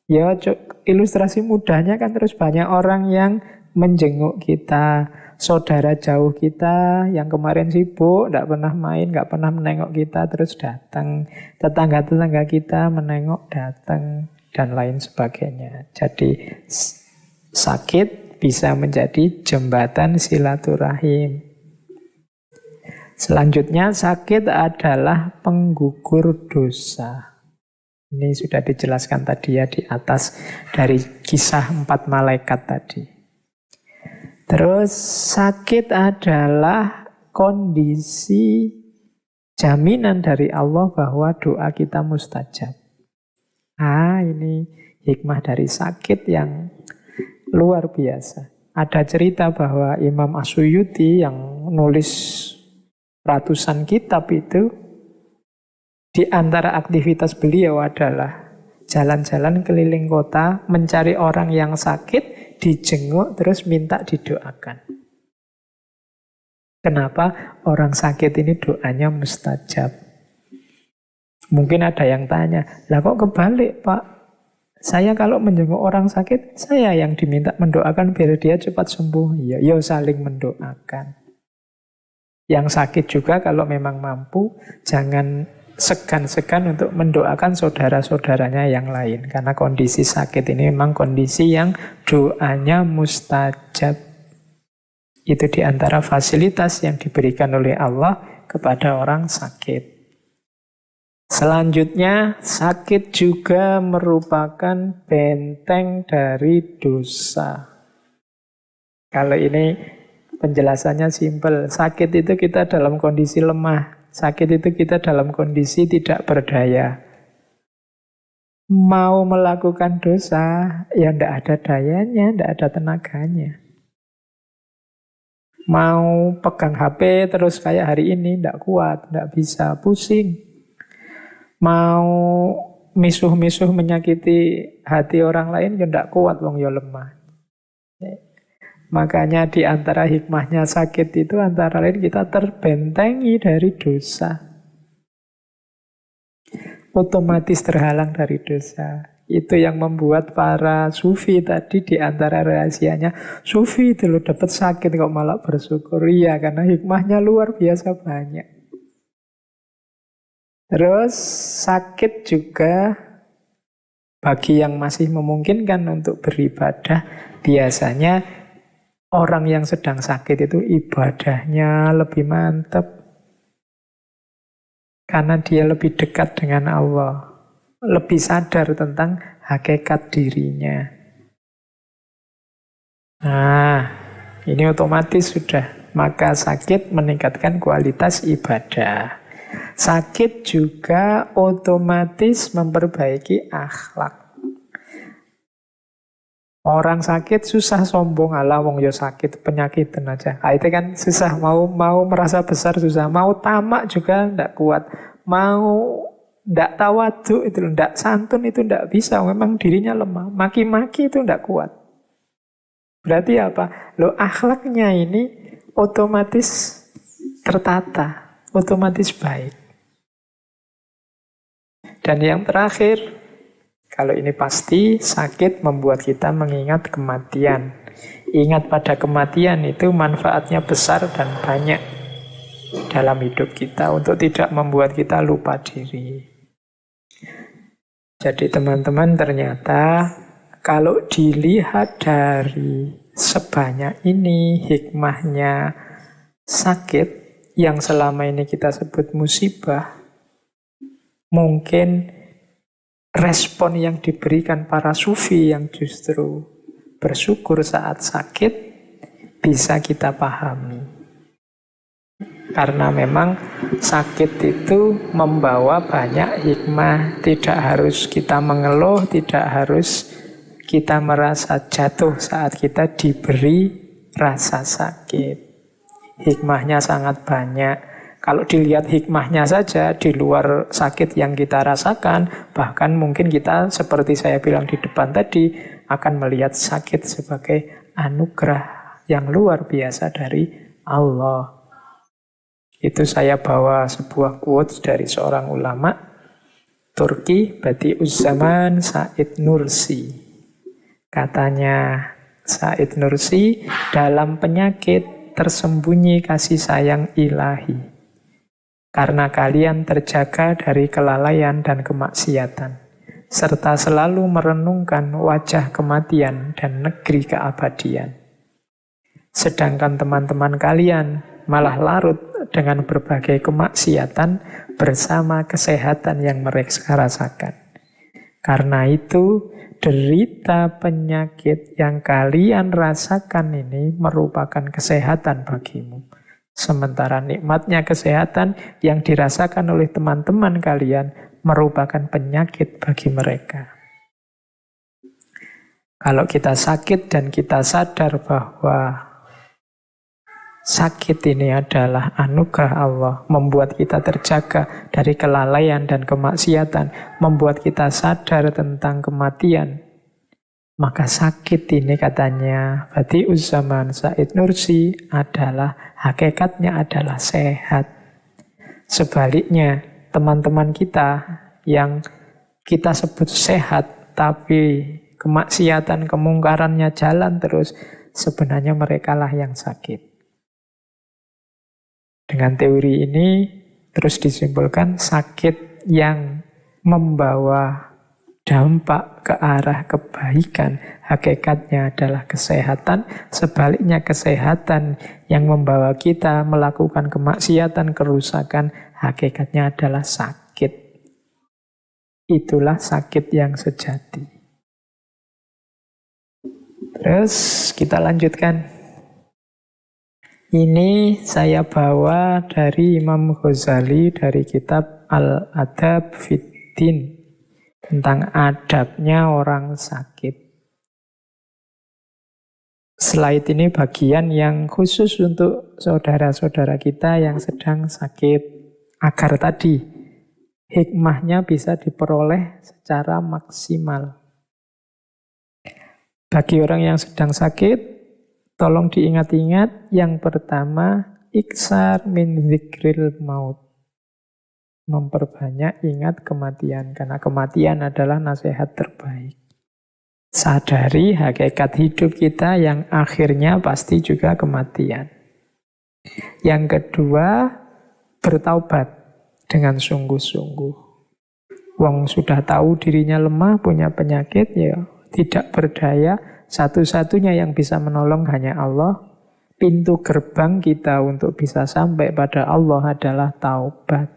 ya ilustrasi mudahnya kan terus banyak orang yang menjenguk kita, saudara jauh kita yang kemarin sibuk, tidak pernah main, tidak pernah menengok kita, terus datang. Tetangga-tetangga kita menengok, datang, dan lain sebagainya. Jadi sakit bisa menjadi jembatan silaturahim. Selanjutnya, sakit adalah penggugur dosa. Ini sudah dijelaskan tadi ya di atas dari kisah 4 malaikat tadi. Terus sakit adalah kondisi jaminan dari Allah bahwa doa kita mustajab. Ini hikmah dari sakit yang luar biasa. Ada cerita bahwa Imam As-Suyuti yang nulis ratusan kitab itu, di antara aktivitas beliau adalah jalan-jalan keliling kota, mencari orang yang sakit, dijenguk, terus minta didoakan. Kenapa? Orang sakit ini doanya mustajab. Mungkin ada yang tanya, lah kok kebalik Pak? Saya kalau menjenguk orang sakit, saya yang diminta mendoakan biar dia cepat sembuh. Ya saling mendoakan. Yang sakit juga kalau memang mampu, jangan segan-segan untuk mendoakan saudara-saudaranya yang lain. Karena kondisi sakit ini memang kondisi yang doanya mustajab. Itu diantara fasilitas yang diberikan oleh Allah kepada orang sakit. Selanjutnya, sakit juga merupakan benteng dari dosa. Kalau ini penjelasannya simpel. Sakit itu kita dalam kondisi lemah. Sakit itu kita dalam kondisi tidak berdaya. Mau melakukan dosa, ya tidak ada dayanya, tidak ada tenaganya. Mau pegang HP terus kayak hari ini, tidak kuat, tidak bisa, pusing. Mau misuh-misuh menyakiti hati orang lain, ya tidak kuat, wong ya lemah. Makanya di antara hikmahnya sakit itu antara lain kita terbentengi dari dosa. Otomatis terhalang dari dosa. Itu yang membuat para sufi tadi di antara rahasianya, sufi itu loh dapat sakit kok malah bersyukur. Iya, karena hikmahnya luar biasa banyak. Terus sakit juga bagi yang masih memungkinkan untuk beribadah, biasanya orang yang sedang sakit itu ibadahnya lebih mantap. Karena dia lebih dekat dengan Allah. Lebih sadar tentang hakikat dirinya. Ini otomatis sudah. Maka sakit meningkatkan kualitas ibadah. Sakit juga otomatis memperbaiki akhlak. Orang sakit susah sombong, ala wong yo sakit penyakitan aja. Itu kan susah, mau merasa besar susah, mau tamak juga ndak kuat, mau ndak tawadhu itu ndak santun itu ndak bisa, memang dirinya lemah, maki-maki itu ndak kuat. Berarti apa? Akhlaknya ini otomatis tertata, otomatis baik. Dan yang terakhir, kalau ini pasti, sakit membuat kita mengingat kematian. Ingat pada kematian itu manfaatnya besar dan banyak dalam hidup kita untuk tidak membuat kita lupa diri. Jadi teman-teman, ternyata kalau dilihat dari sebanyak ini hikmahnya sakit yang selama ini kita sebut musibah, mungkin respon yang diberikan para sufi yang justru bersyukur saat sakit bisa kita pahami. Karena memang sakit itu membawa banyak hikmah. Tidak harus kita mengeluh, tidak harus kita merasa jatuh saat kita diberi rasa sakit. Hikmahnya sangat banyak. Kalau dilihat hikmahnya saja di luar sakit yang kita rasakan, bahkan mungkin kita seperti saya bilang di depan tadi, akan melihat sakit sebagai anugerah yang luar biasa dari Allah. Itu saya bawa sebuah quotes dari seorang ulama Turki, Badi'uzzaman Said Nursi. Katanya Said Nursi, dalam penyakit tersembunyi kasih sayang ilahi. Karena kalian terjaga dari kelalaian dan kemaksiatan, serta selalu merenungkan wajah kematian dan negeri keabadian. Sedangkan teman-teman kalian malah larut dengan berbagai kemaksiatan bersama kesehatan yang mereka rasakan. Karena itu, derita penyakit yang kalian rasakan ini merupakan kesehatan bagimu. Sementara nikmatnya kesehatan yang dirasakan oleh teman-teman kalian merupakan penyakit bagi mereka. Kalau kita sakit dan kita sadar bahwa sakit ini adalah anugerah Allah, membuat kita terjaga dari kelalaian dan kemaksiatan, membuat kita sadar tentang kematian. Maka sakit ini katanya Badi'uzzaman Said Nursi adalah hakikatnya adalah sehat. Sebaliknya, teman-teman kita yang kita sebut sehat, tapi kemaksiatan, kemungkarannya jalan terus, sebenarnya merekalah yang sakit. Dengan teori ini terus disimpulkan sakit yang membawa dampak ke arah kebaikan hakikatnya adalah kesehatan. Sebaliknya kesehatan yang membawa kita melakukan kemaksiatan, kerusakan, hakikatnya adalah sakit. Itulah sakit yang sejati. Terus kita lanjutkan. Ini saya bawa dari Imam Ghazali dari kitab Al-Adab Fid-Din tentang adabnya orang sakit. Slide ini bagian yang khusus untuk saudara-saudara kita yang sedang sakit, agar tadi hikmahnya bisa diperoleh secara maksimal. Bagi orang yang sedang sakit, tolong diingat-ingat, yang pertama, iksar min zikril maut. Memperbanyak ingat kematian, karena kematian adalah nasihat terbaik. Sadari hakikat hidup kita yang akhirnya pasti juga kematian. Yang kedua, bertaubat dengan sungguh-sungguh. Wong sudah tahu dirinya lemah, punya penyakit, ya tidak berdaya. Satu-satunya yang bisa menolong hanya Allah. Pintu gerbang kita untuk bisa sampai pada Allah adalah taubat.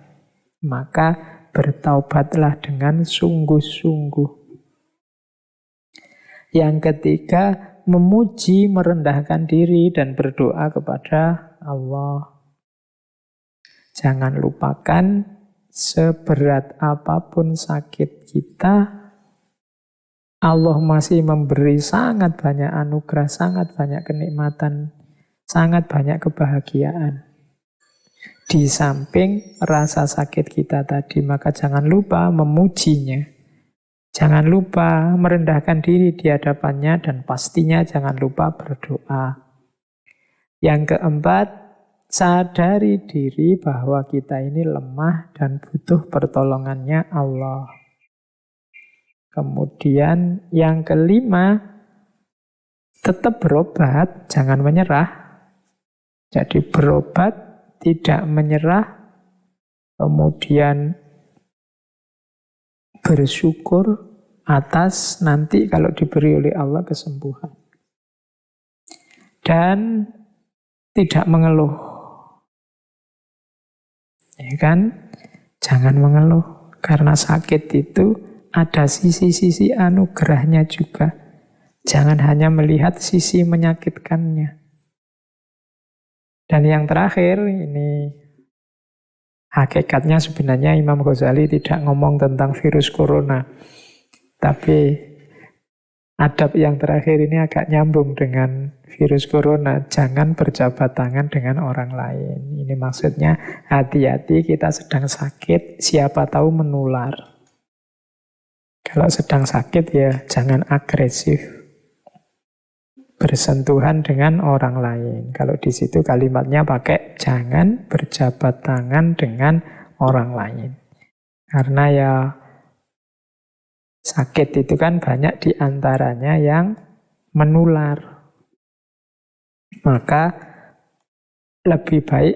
Maka bertaubatlah dengan sungguh-sungguh. Yang ketiga, memuji, merendahkan diri dan berdoa kepada Allah. Jangan lupakan, seberat apapun sakit kita, Allah masih memberi sangat banyak anugerah, sangat banyak kenikmatan, sangat banyak kebahagiaan. Di samping rasa sakit kita tadi, maka jangan lupa memujinya. Jangan lupa merendahkan diri di hadapannya, dan pastinya jangan lupa berdoa. Yang keempat, sadari diri bahwa kita ini lemah dan butuh pertolongannya Allah. Kemudian yang kelima, tetap berobat, jangan menyerah. Jadi berobat, tidak menyerah. Kemudian bersyukur atas nanti kalau diberi oleh Allah kesembuhan. Dan tidak mengeluh. Ya kan? Jangan mengeluh. Karena sakit itu ada sisi-sisi anugerahnya juga. Jangan hanya melihat sisi menyakitkannya. Dan yang terakhir, ini hakikatnya sebenarnya Imam Ghazali tidak ngomong tentang virus corona. Tapi Adab yang terakhir ini agak nyambung dengan virus corona. Jangan berjabat tangan dengan orang lain. Ini maksudnya hati-hati, kita sedang sakit, siapa tahu menular. Kalau sedang sakit ya jangan agresif bersentuhan dengan orang lain. Kalau di situ kalimatnya pakai jangan berjabat tangan dengan orang lain. Karena ya sakit itu kan banyak diantaranya yang menular. Maka lebih baik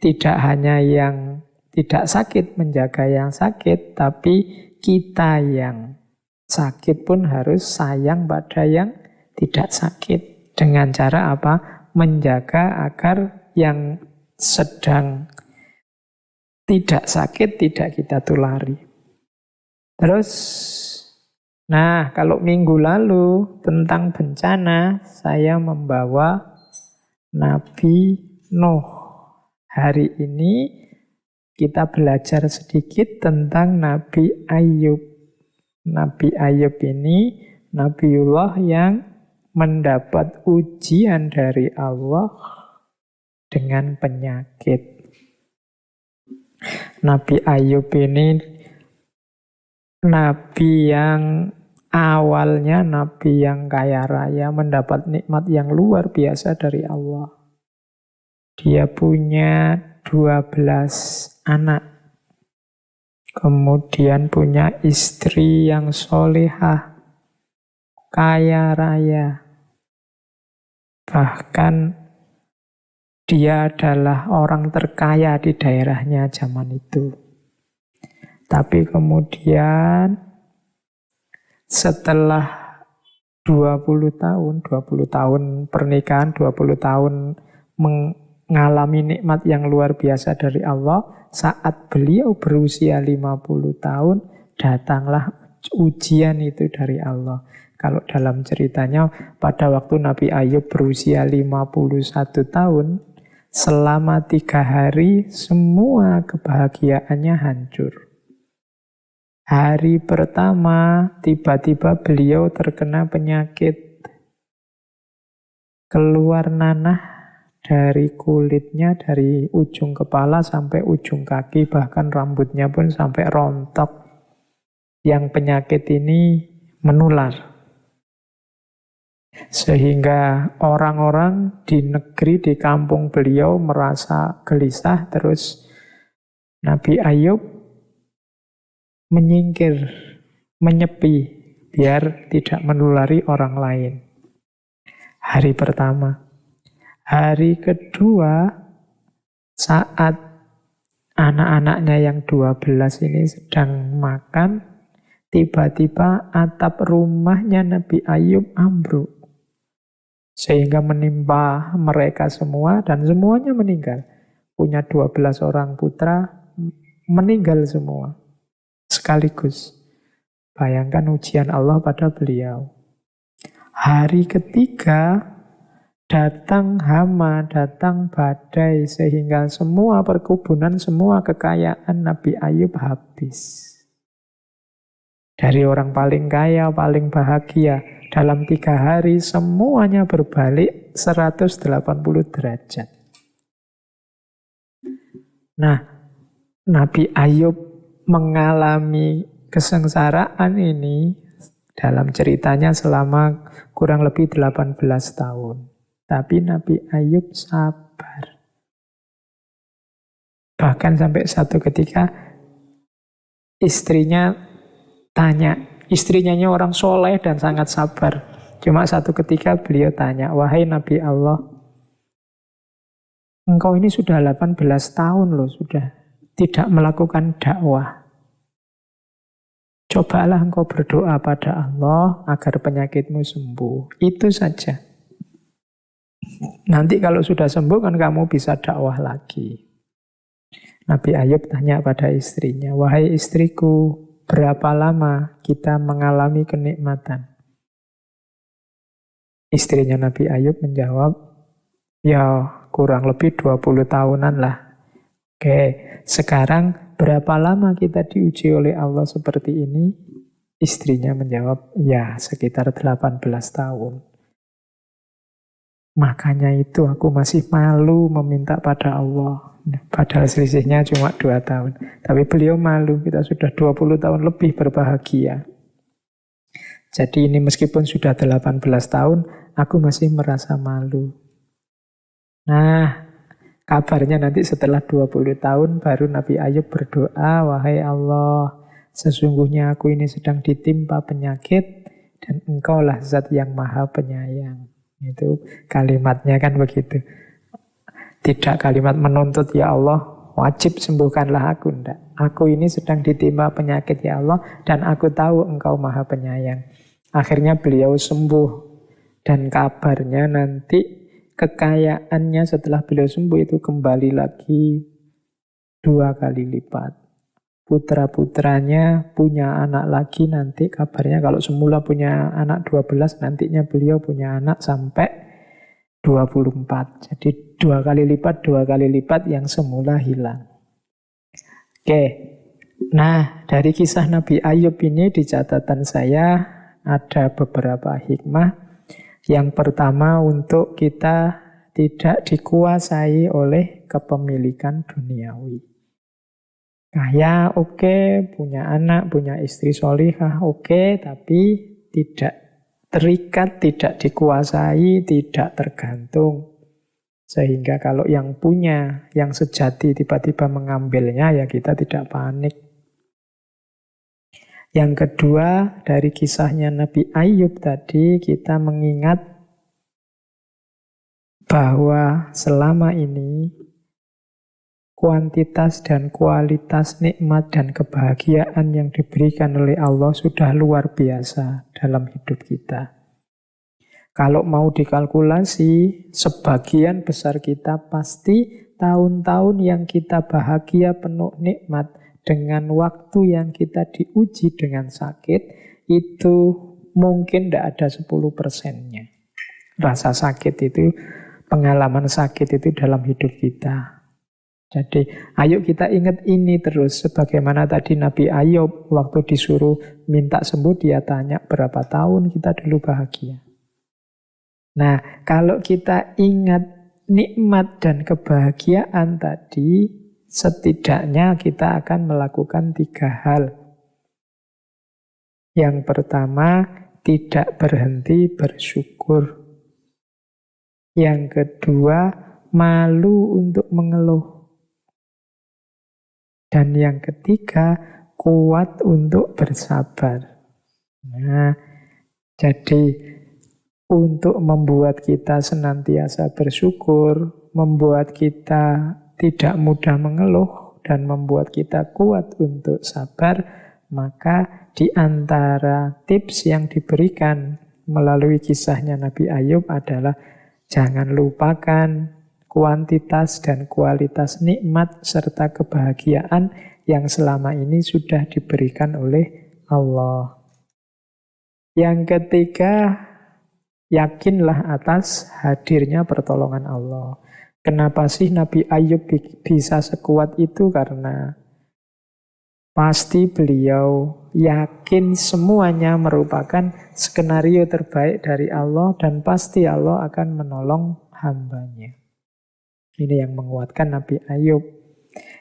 tidak hanya yang tidak sakit menjaga yang sakit, tapi kita yang sakit pun harus sayang pada yang tidak sakit. Dengan cara apa? Menjaga agar yang sedang tidak sakit tidak kita tulari. Terus, nah kalau minggu lalu tentang bencana, saya membawa Nabi Nuh. Hari ini kita belajar sedikit tentang Nabi Ayub. Nabi Ayub ini Nabiullah yang mendapat ujian dari Allah dengan penyakit. Nabi Ayub ini Nabi yang awalnya Nabi yang kaya raya, mendapat nikmat yang luar biasa dari Allah. Dia punya 12 anak. Kemudian punya istri yang solehah, kaya raya. Bahkan dia adalah orang terkaya di daerahnya zaman itu. Tapi kemudian setelah 20 tahun pernikahan, 20 tahun mengalami nikmat yang luar biasa dari Allah, saat beliau berusia 50 tahun, datanglah ujian itu dari Allah. Kalau dalam ceritanya, pada waktu Nabi Ayub berusia 51 tahun, selama 3 hari semua kebahagiaannya hancur. Hari pertama, tiba-tiba beliau terkena penyakit. Keluar nanah dari kulitnya, dari ujung kepala sampai ujung kaki, bahkan rambutnya pun sampai rontok. Yang penyakit ini menular. Sehingga orang-orang di negeri, di kampung beliau merasa gelisah. Terus Nabi Ayub menyingkir, menyepi, biar tidak menulari orang lain. Hari pertama. Hari kedua, saat anak-anaknya yang 12 ini sedang makan, tiba-tiba atap rumahnya Nabi Ayub ambruk. Sehingga menimpa mereka semua dan semuanya meninggal. Punya 12 orang putra, meninggal semua. Sekaligus. Bayangkan ujian Allah pada beliau. Hari ketiga, datang hama, datang badai, sehingga semua perkebunan, semua kekayaan Nabi Ayub habis. Dari orang paling kaya, paling bahagia, dalam 3 hari semuanya berbalik 180 derajat. Nah, Nabi Ayub mengalami kesengsaraan ini dalam ceritanya selama kurang lebih 18 tahun. Tapi Nabi Ayub sabar. Bahkan sampai satu ketika istrinya tanya, istrinya orang soleh dan sangat sabar. Cuma satu ketika beliau tanya, wahai Nabi Allah, engkau ini sudah 18 tahun loh, sudah tidak melakukan dakwah. Cobalah engkau berdoa pada Allah agar penyakitmu sembuh. Itu saja. Nanti kalau sudah sembuh kan kamu bisa dakwah lagi. Nabi Ayub tanya pada istrinya, wahai istriku, berapa lama kita mengalami kenikmatan? Istrinya Nabi Ayub menjawab, ya kurang lebih 20 tahunan lah. Oke, sekarang berapa lama kita diuji oleh Allah seperti ini? Istrinya menjawab, ya sekitar 18 tahun. Makanya itu aku masih malu meminta pada Allah. Padahal selisihnya cuma 2 tahun. Tapi beliau malu, kita sudah 20 tahun lebih berbahagia. Jadi ini meskipun sudah 18 tahun, aku masih merasa malu. Nah, kabarnya nanti setelah 20 tahun baru Nabi Ayub berdoa, wahai Allah, sesungguhnya aku ini sedang ditimpa penyakit dan Engkaulah zat yang maha penyayang. Itu kalimatnya kan begitu. Tidak kalimat menuntut, ya Allah, wajib sembuhkanlah aku. Enggak. Aku ini sedang ditimpa penyakit, ya Allah, dan aku tahu Engkau maha penyayang. Akhirnya beliau sembuh. Dan kabarnya nanti kekayaannya setelah beliau sembuh itu kembali lagi 2 kali lipat. Putra-putranya punya anak lagi nanti, kabarnya kalau semula punya anak 12, nantinya beliau punya anak sampai 24. Jadi 2 kali lipat yang semula hilang. Oke, nah dari kisah Nabi Ayub ini di catatan saya ada beberapa hikmah. Yang pertama, untuk kita tidak dikuasai oleh kepemilikan duniawi. Kaya oke, punya anak, punya istri solihah oke, tapi tidak terikat, tidak dikuasai, tidak tergantung. Sehingga kalau yang punya, yang sejati tiba-tiba mengambilnya, ya kita tidak panik. Yang kedua, dari kisahnya Nabi Ayub tadi, kita mengingat bahwa selama ini kuantitas dan kualitas nikmat dan kebahagiaan yang diberikan oleh Allah sudah luar biasa dalam hidup kita. Kalau mau dikalkulasi, sebagian besar kita pasti tahun-tahun yang kita bahagia penuh nikmat dengan waktu yang kita diuji dengan sakit, itu mungkin tidak ada 10%-nya. Rasa sakit itu, pengalaman sakit itu dalam hidup kita. Jadi ayo kita ingat ini terus. Sebagaimana tadi Nabi Ayub waktu disuruh minta sembuh, dia tanya berapa tahun kita dulu bahagia. Nah, kalau kita ingat nikmat dan kebahagiaan tadi, setidaknya kita akan melakukan 3 hal. Yang pertama, tidak berhenti bersyukur. Yang kedua, malu untuk mengeluh. Dan yang ketiga, kuat untuk bersabar. Nah, jadi untuk membuat kita senantiasa bersyukur, membuat kita tidak mudah mengeluh, dan membuat kita kuat untuk sabar, maka di antara tips yang diberikan melalui kisahnya Nabi Ayub adalah jangan lupakan kuantitas dan kualitas nikmat serta kebahagiaan yang selama ini sudah diberikan oleh Allah. Yang ketiga, yakinlah atas hadirnya pertolongan Allah. Kenapa sih Nabi Ayub bisa sekuat itu? Karena pasti beliau yakin semuanya merupakan skenario terbaik dari Allah dan pasti Allah akan menolong hambanya. Ini yang menguatkan Nabi Ayub.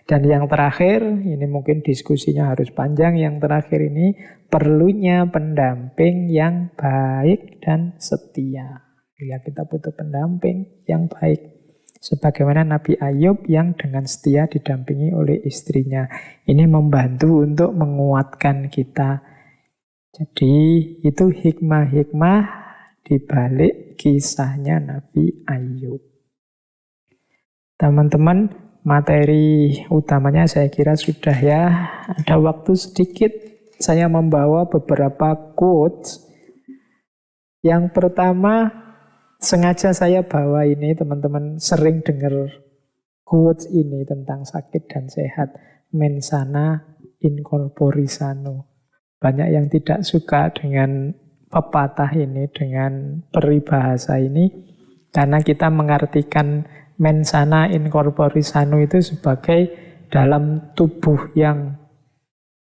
Dan yang terakhir, ini mungkin diskusinya harus panjang, yang terakhir ini perlunya pendamping yang baik dan setia. Ya, kita butuh pendamping yang baik. Sebagaimana Nabi Ayub yang dengan setia didampingi oleh istrinya. Ini membantu untuk menguatkan kita. Jadi itu hikmah-hikmah di balik kisahnya Nabi Ayub. Teman-teman, materi utamanya saya kira sudah ya. Ada waktu sedikit, saya membawa beberapa quotes. Yang pertama, sengaja saya bawa ini, teman-teman sering dengar quotes ini tentang sakit dan sehat. Mens sana in corpore sano. Banyak yang tidak suka dengan pepatah ini, dengan peribahasa ini, karena kita mengartikan mens sana in corpore sano itu sebagai dalam tubuh yang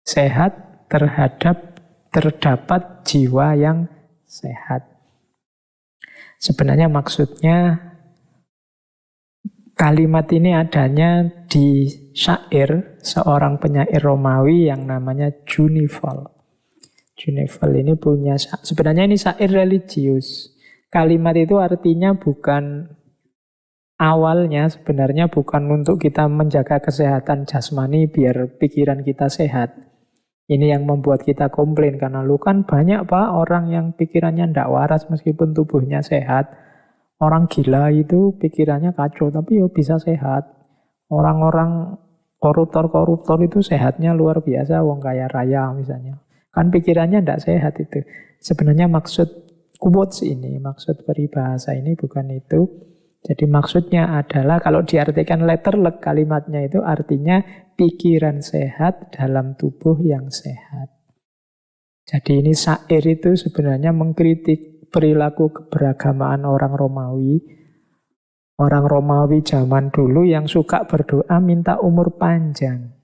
sehat terhadap terdapat jiwa yang sehat. Sebenarnya maksudnya kalimat ini adanya di syair seorang penyair Romawi yang namanya Junival. Junival ini punya, sebenarnya ini syair religius. Kalimat itu artinya bukan, awalnya sebenarnya bukan untuk kita menjaga kesehatan jasmani biar pikiran kita sehat. Ini yang membuat kita komplain, karena lu kan banyak Pak orang yang pikirannya ndak waras meskipun tubuhnya sehat. Orang gila itu pikirannya kacau, tapi ya bisa sehat. Orang-orang koruptor-koruptor itu sehatnya luar biasa, wong kaya raya misalnya. Kan pikirannya tidak sehat itu. Sebenarnya maksud quotes ini, maksud peribahasa ini bukan itu. Jadi maksudnya adalah kalau diartikan letterlek kalimatnya itu artinya pikiran sehat dalam tubuh yang sehat. Jadi ini syair itu sebenarnya mengkritik perilaku keberagamaan orang Romawi. Orang Romawi zaman dulu yang suka berdoa minta umur panjang.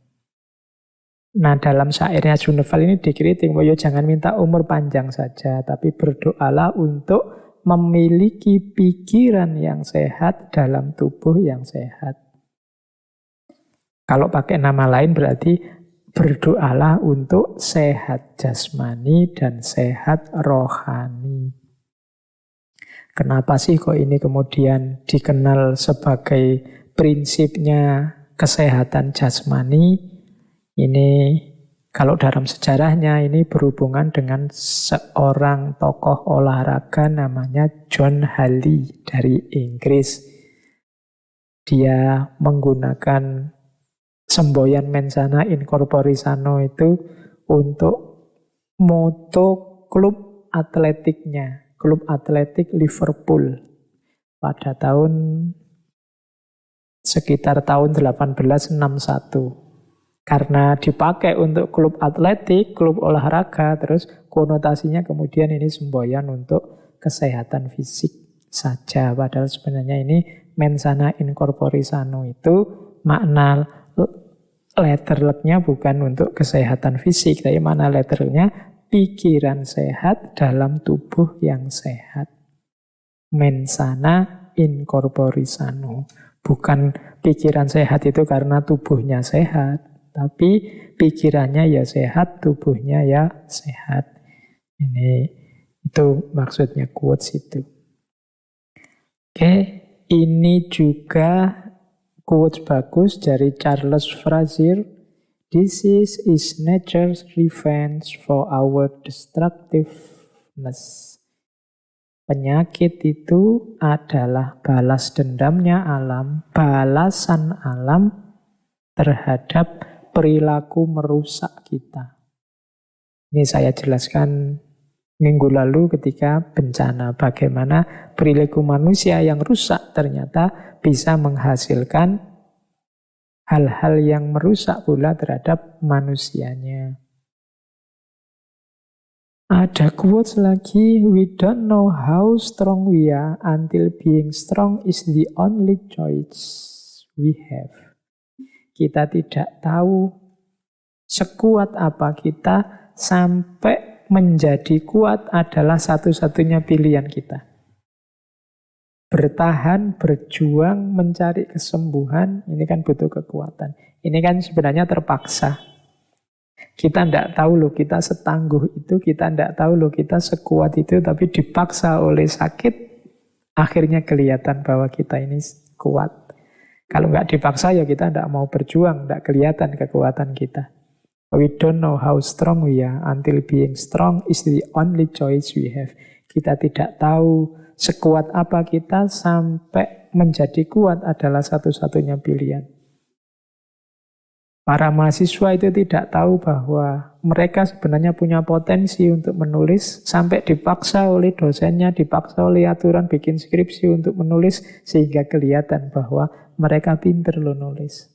Nah dalam syairnya Junival ini dikritik, ya jangan minta umur panjang saja, tapi berdoalah untuk memiliki pikiran yang sehat dalam tubuh yang sehat. Kalau pakai nama lain berarti berdoalah untuk sehat jasmani dan sehat rohani. Kenapa sih kok ini kemudian dikenal sebagai prinsipnya kesehatan jasmani? Ini kalau dalam sejarahnya ini berhubungan dengan seorang tokoh olahraga namanya John Halley dari Inggris. Dia menggunakan semboyan mensana in corpore sano itu untuk moto klub atletiknya. Klub atletik Liverpool pada sekitar tahun 1861. Karena dipakai untuk klub atletik, klub olahraga, terus konotasinya kemudian ini semboyan untuk kesehatan fisik saja. Padahal sebenarnya ini mensana in corpore sano itu makna letterleknya bukan untuk kesehatan fisik, tapi makna letterleknya pikiran sehat dalam tubuh yang sehat. Mensana in corpore sano. Bukan pikiran sehat itu karena tubuhnya sehat, tapi pikirannya ya sehat, tubuhnya ya sehat. Itu maksudnya quotes itu. Oke, ini juga quotes bagus dari Charles Frazier. Disease is nature's revenge for our destructiveness. Penyakit itu adalah balas dendamnya alam, balasan alam terhadap perilaku merusak kita. Ini saya jelaskan minggu lalu ketika bencana, bagaimana perilaku manusia yang rusak ternyata bisa menghasilkan hal-hal yang merusak pula terhadap manusianya. Ada quotes lagi, we don't know how strong we are until being strong is the only choice we have. Kita tidak tahu sekuat apa kita sampai menjadi kuat adalah satu-satunya pilihan kita. Bertahan, berjuang, mencari kesembuhan, ini kan butuh kekuatan. Ini kan sebenarnya terpaksa. Kita tidak tahu loh kita setangguh itu, kita tidak tahu loh kita sekuat itu, tapi dipaksa oleh sakit, akhirnya kelihatan bahwa kita ini kuat. Kalau nggak dipaksa ya kita tidak mau berjuang, tidak kelihatan kekuatan kita. We don't know how strong we are until being strong is the only choice we have. Kita tidak tahu sekuat apa kita sampai menjadi kuat adalah satu-satunya pilihan. Para mahasiswa itu tidak tahu bahwa mereka sebenarnya punya potensi untuk menulis, sampai dipaksa oleh dosennya, dipaksa oleh aturan bikin skripsi untuk menulis, sehingga kelihatan bahwa mereka pinter loh nulis.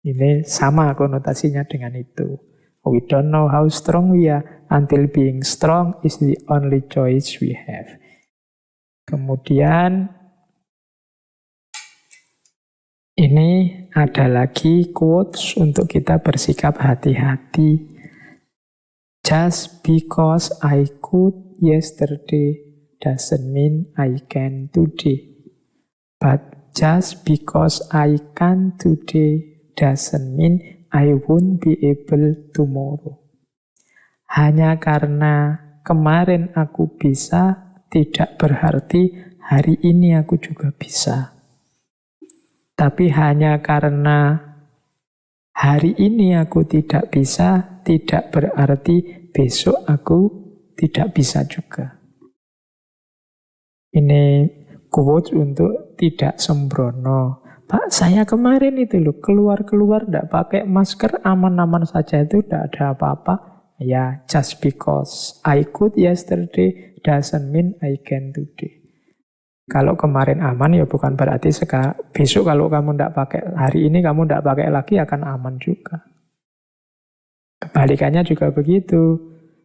Ini sama konotasinya dengan itu. We don't know how strong we are until being strong is the only choice we have. Kemudian ini ada lagi quotes untuk kita bersikap hati-hati. Just because I could yesterday doesn't mean I can today. But just because I can today doesn't mean I won't be able tomorrow. Hanya karena kemarin aku bisa, tidak berarti hari ini aku juga bisa. Tapi hanya karena hari ini aku tidak bisa, tidak berarti besok aku tidak bisa juga. Ini quote untuk tidak sembrono. Pak, saya kemarin itu loh, keluar-keluar tidak pakai masker, aman-aman saja, itu tidak ada apa-apa. Ya, just because I could yesterday doesn't mean I can today. Kalau kemarin aman ya bukan berarti besok kalau kamu tidak pakai, hari ini kamu tidak pakai lagi akan aman juga. Kebalikannya juga begitu.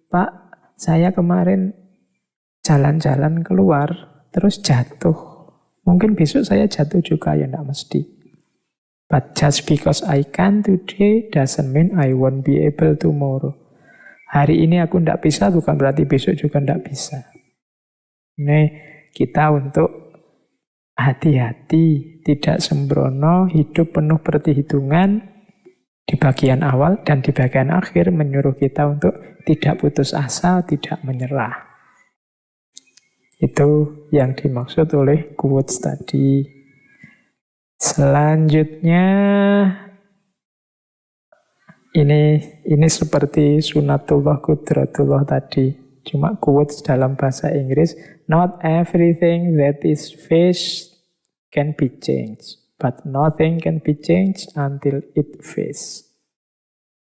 Pak, saya kemarin jalan-jalan keluar terus jatuh. Mungkin besok saya jatuh juga, ya tidak mesti. But just because I can today doesn't mean I won't be able tomorrow. Hari ini aku tidak bisa bukan berarti besok juga tidak bisa. Ini kita untuk hati-hati, tidak sembrono, hidup penuh perhitungan di bagian awal dan di bagian akhir menyuruh kita untuk tidak putus asa, tidak menyerah. Itu yang dimaksud oleh quotes tadi. Selanjutnya ini seperti sunatullah qudratullah tadi. Cuma quotes dalam bahasa Inggris. Not everything that is faced can be changed, but nothing can be changed until it faced.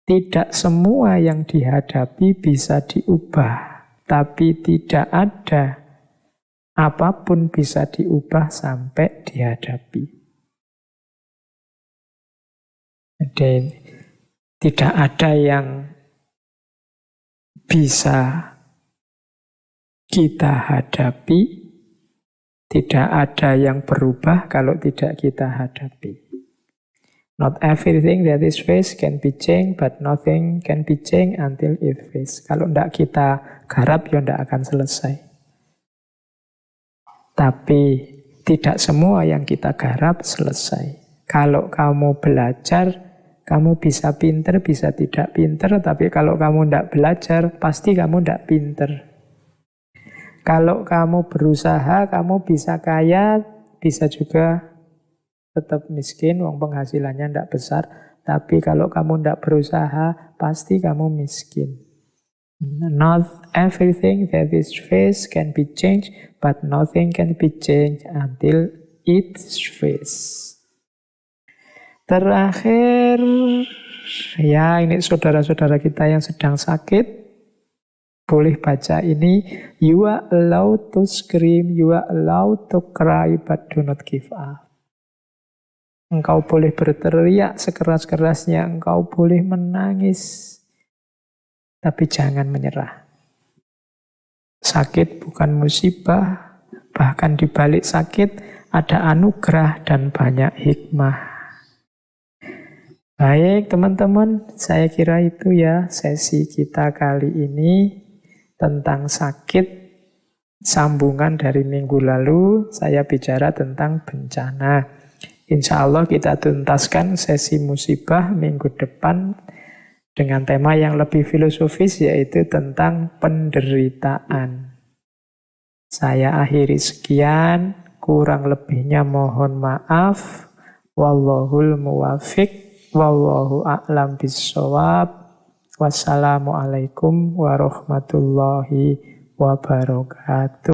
Tidak semua yang dihadapi bisa diubah, tapi tidak ada apapun bisa diubah sampai dihadapi. Jadi tidak ada yang bisa kita hadapi, tidak ada yang berubah kalau tidak kita hadapi. Not everything that is faced can be changed, but nothing can be changed until it faced. Kalau tidak kita garap, ya tidak akan selesai. Tapi tidak semua yang kita garap selesai. Kalau kamu belajar, kamu bisa pinter, bisa tidak pinter, tapi kalau kamu tidak belajar, pasti kamu tidak pinter. Kalau kamu berusaha, kamu bisa kaya, bisa juga tetap miskin, wong penghasilannya tidak besar. Tapi kalau kamu tidak berusaha, pasti kamu miskin. Not everything that is faced can be changed, but nothing can be changed until it's faced. Terakhir, ya ini saudara-saudara kita yang sedang sakit, boleh baca ini. You are allowed to scream, you are allowed to cry, but do not give up. Engkau boleh berteriak sekeras-kerasnya, engkau boleh menangis, tapi jangan menyerah. Sakit bukan musibah, bahkan di balik sakit ada anugerah dan banyak hikmah. Baik teman-teman, saya kira itu ya sesi kita kali ini tentang sakit. Sambungan dari minggu lalu saya bicara tentang bencana. Insya Allah kita tuntaskan sesi musibah minggu depan dengan tema yang lebih filosofis, yaitu tentang penderitaan. Saya akhiri sekian, kurang lebihnya mohon maaf. Wallahul muwafiq. Wallahu a'lam bissawab. Wassalamualaikum warahmatullahi wabarakatuh.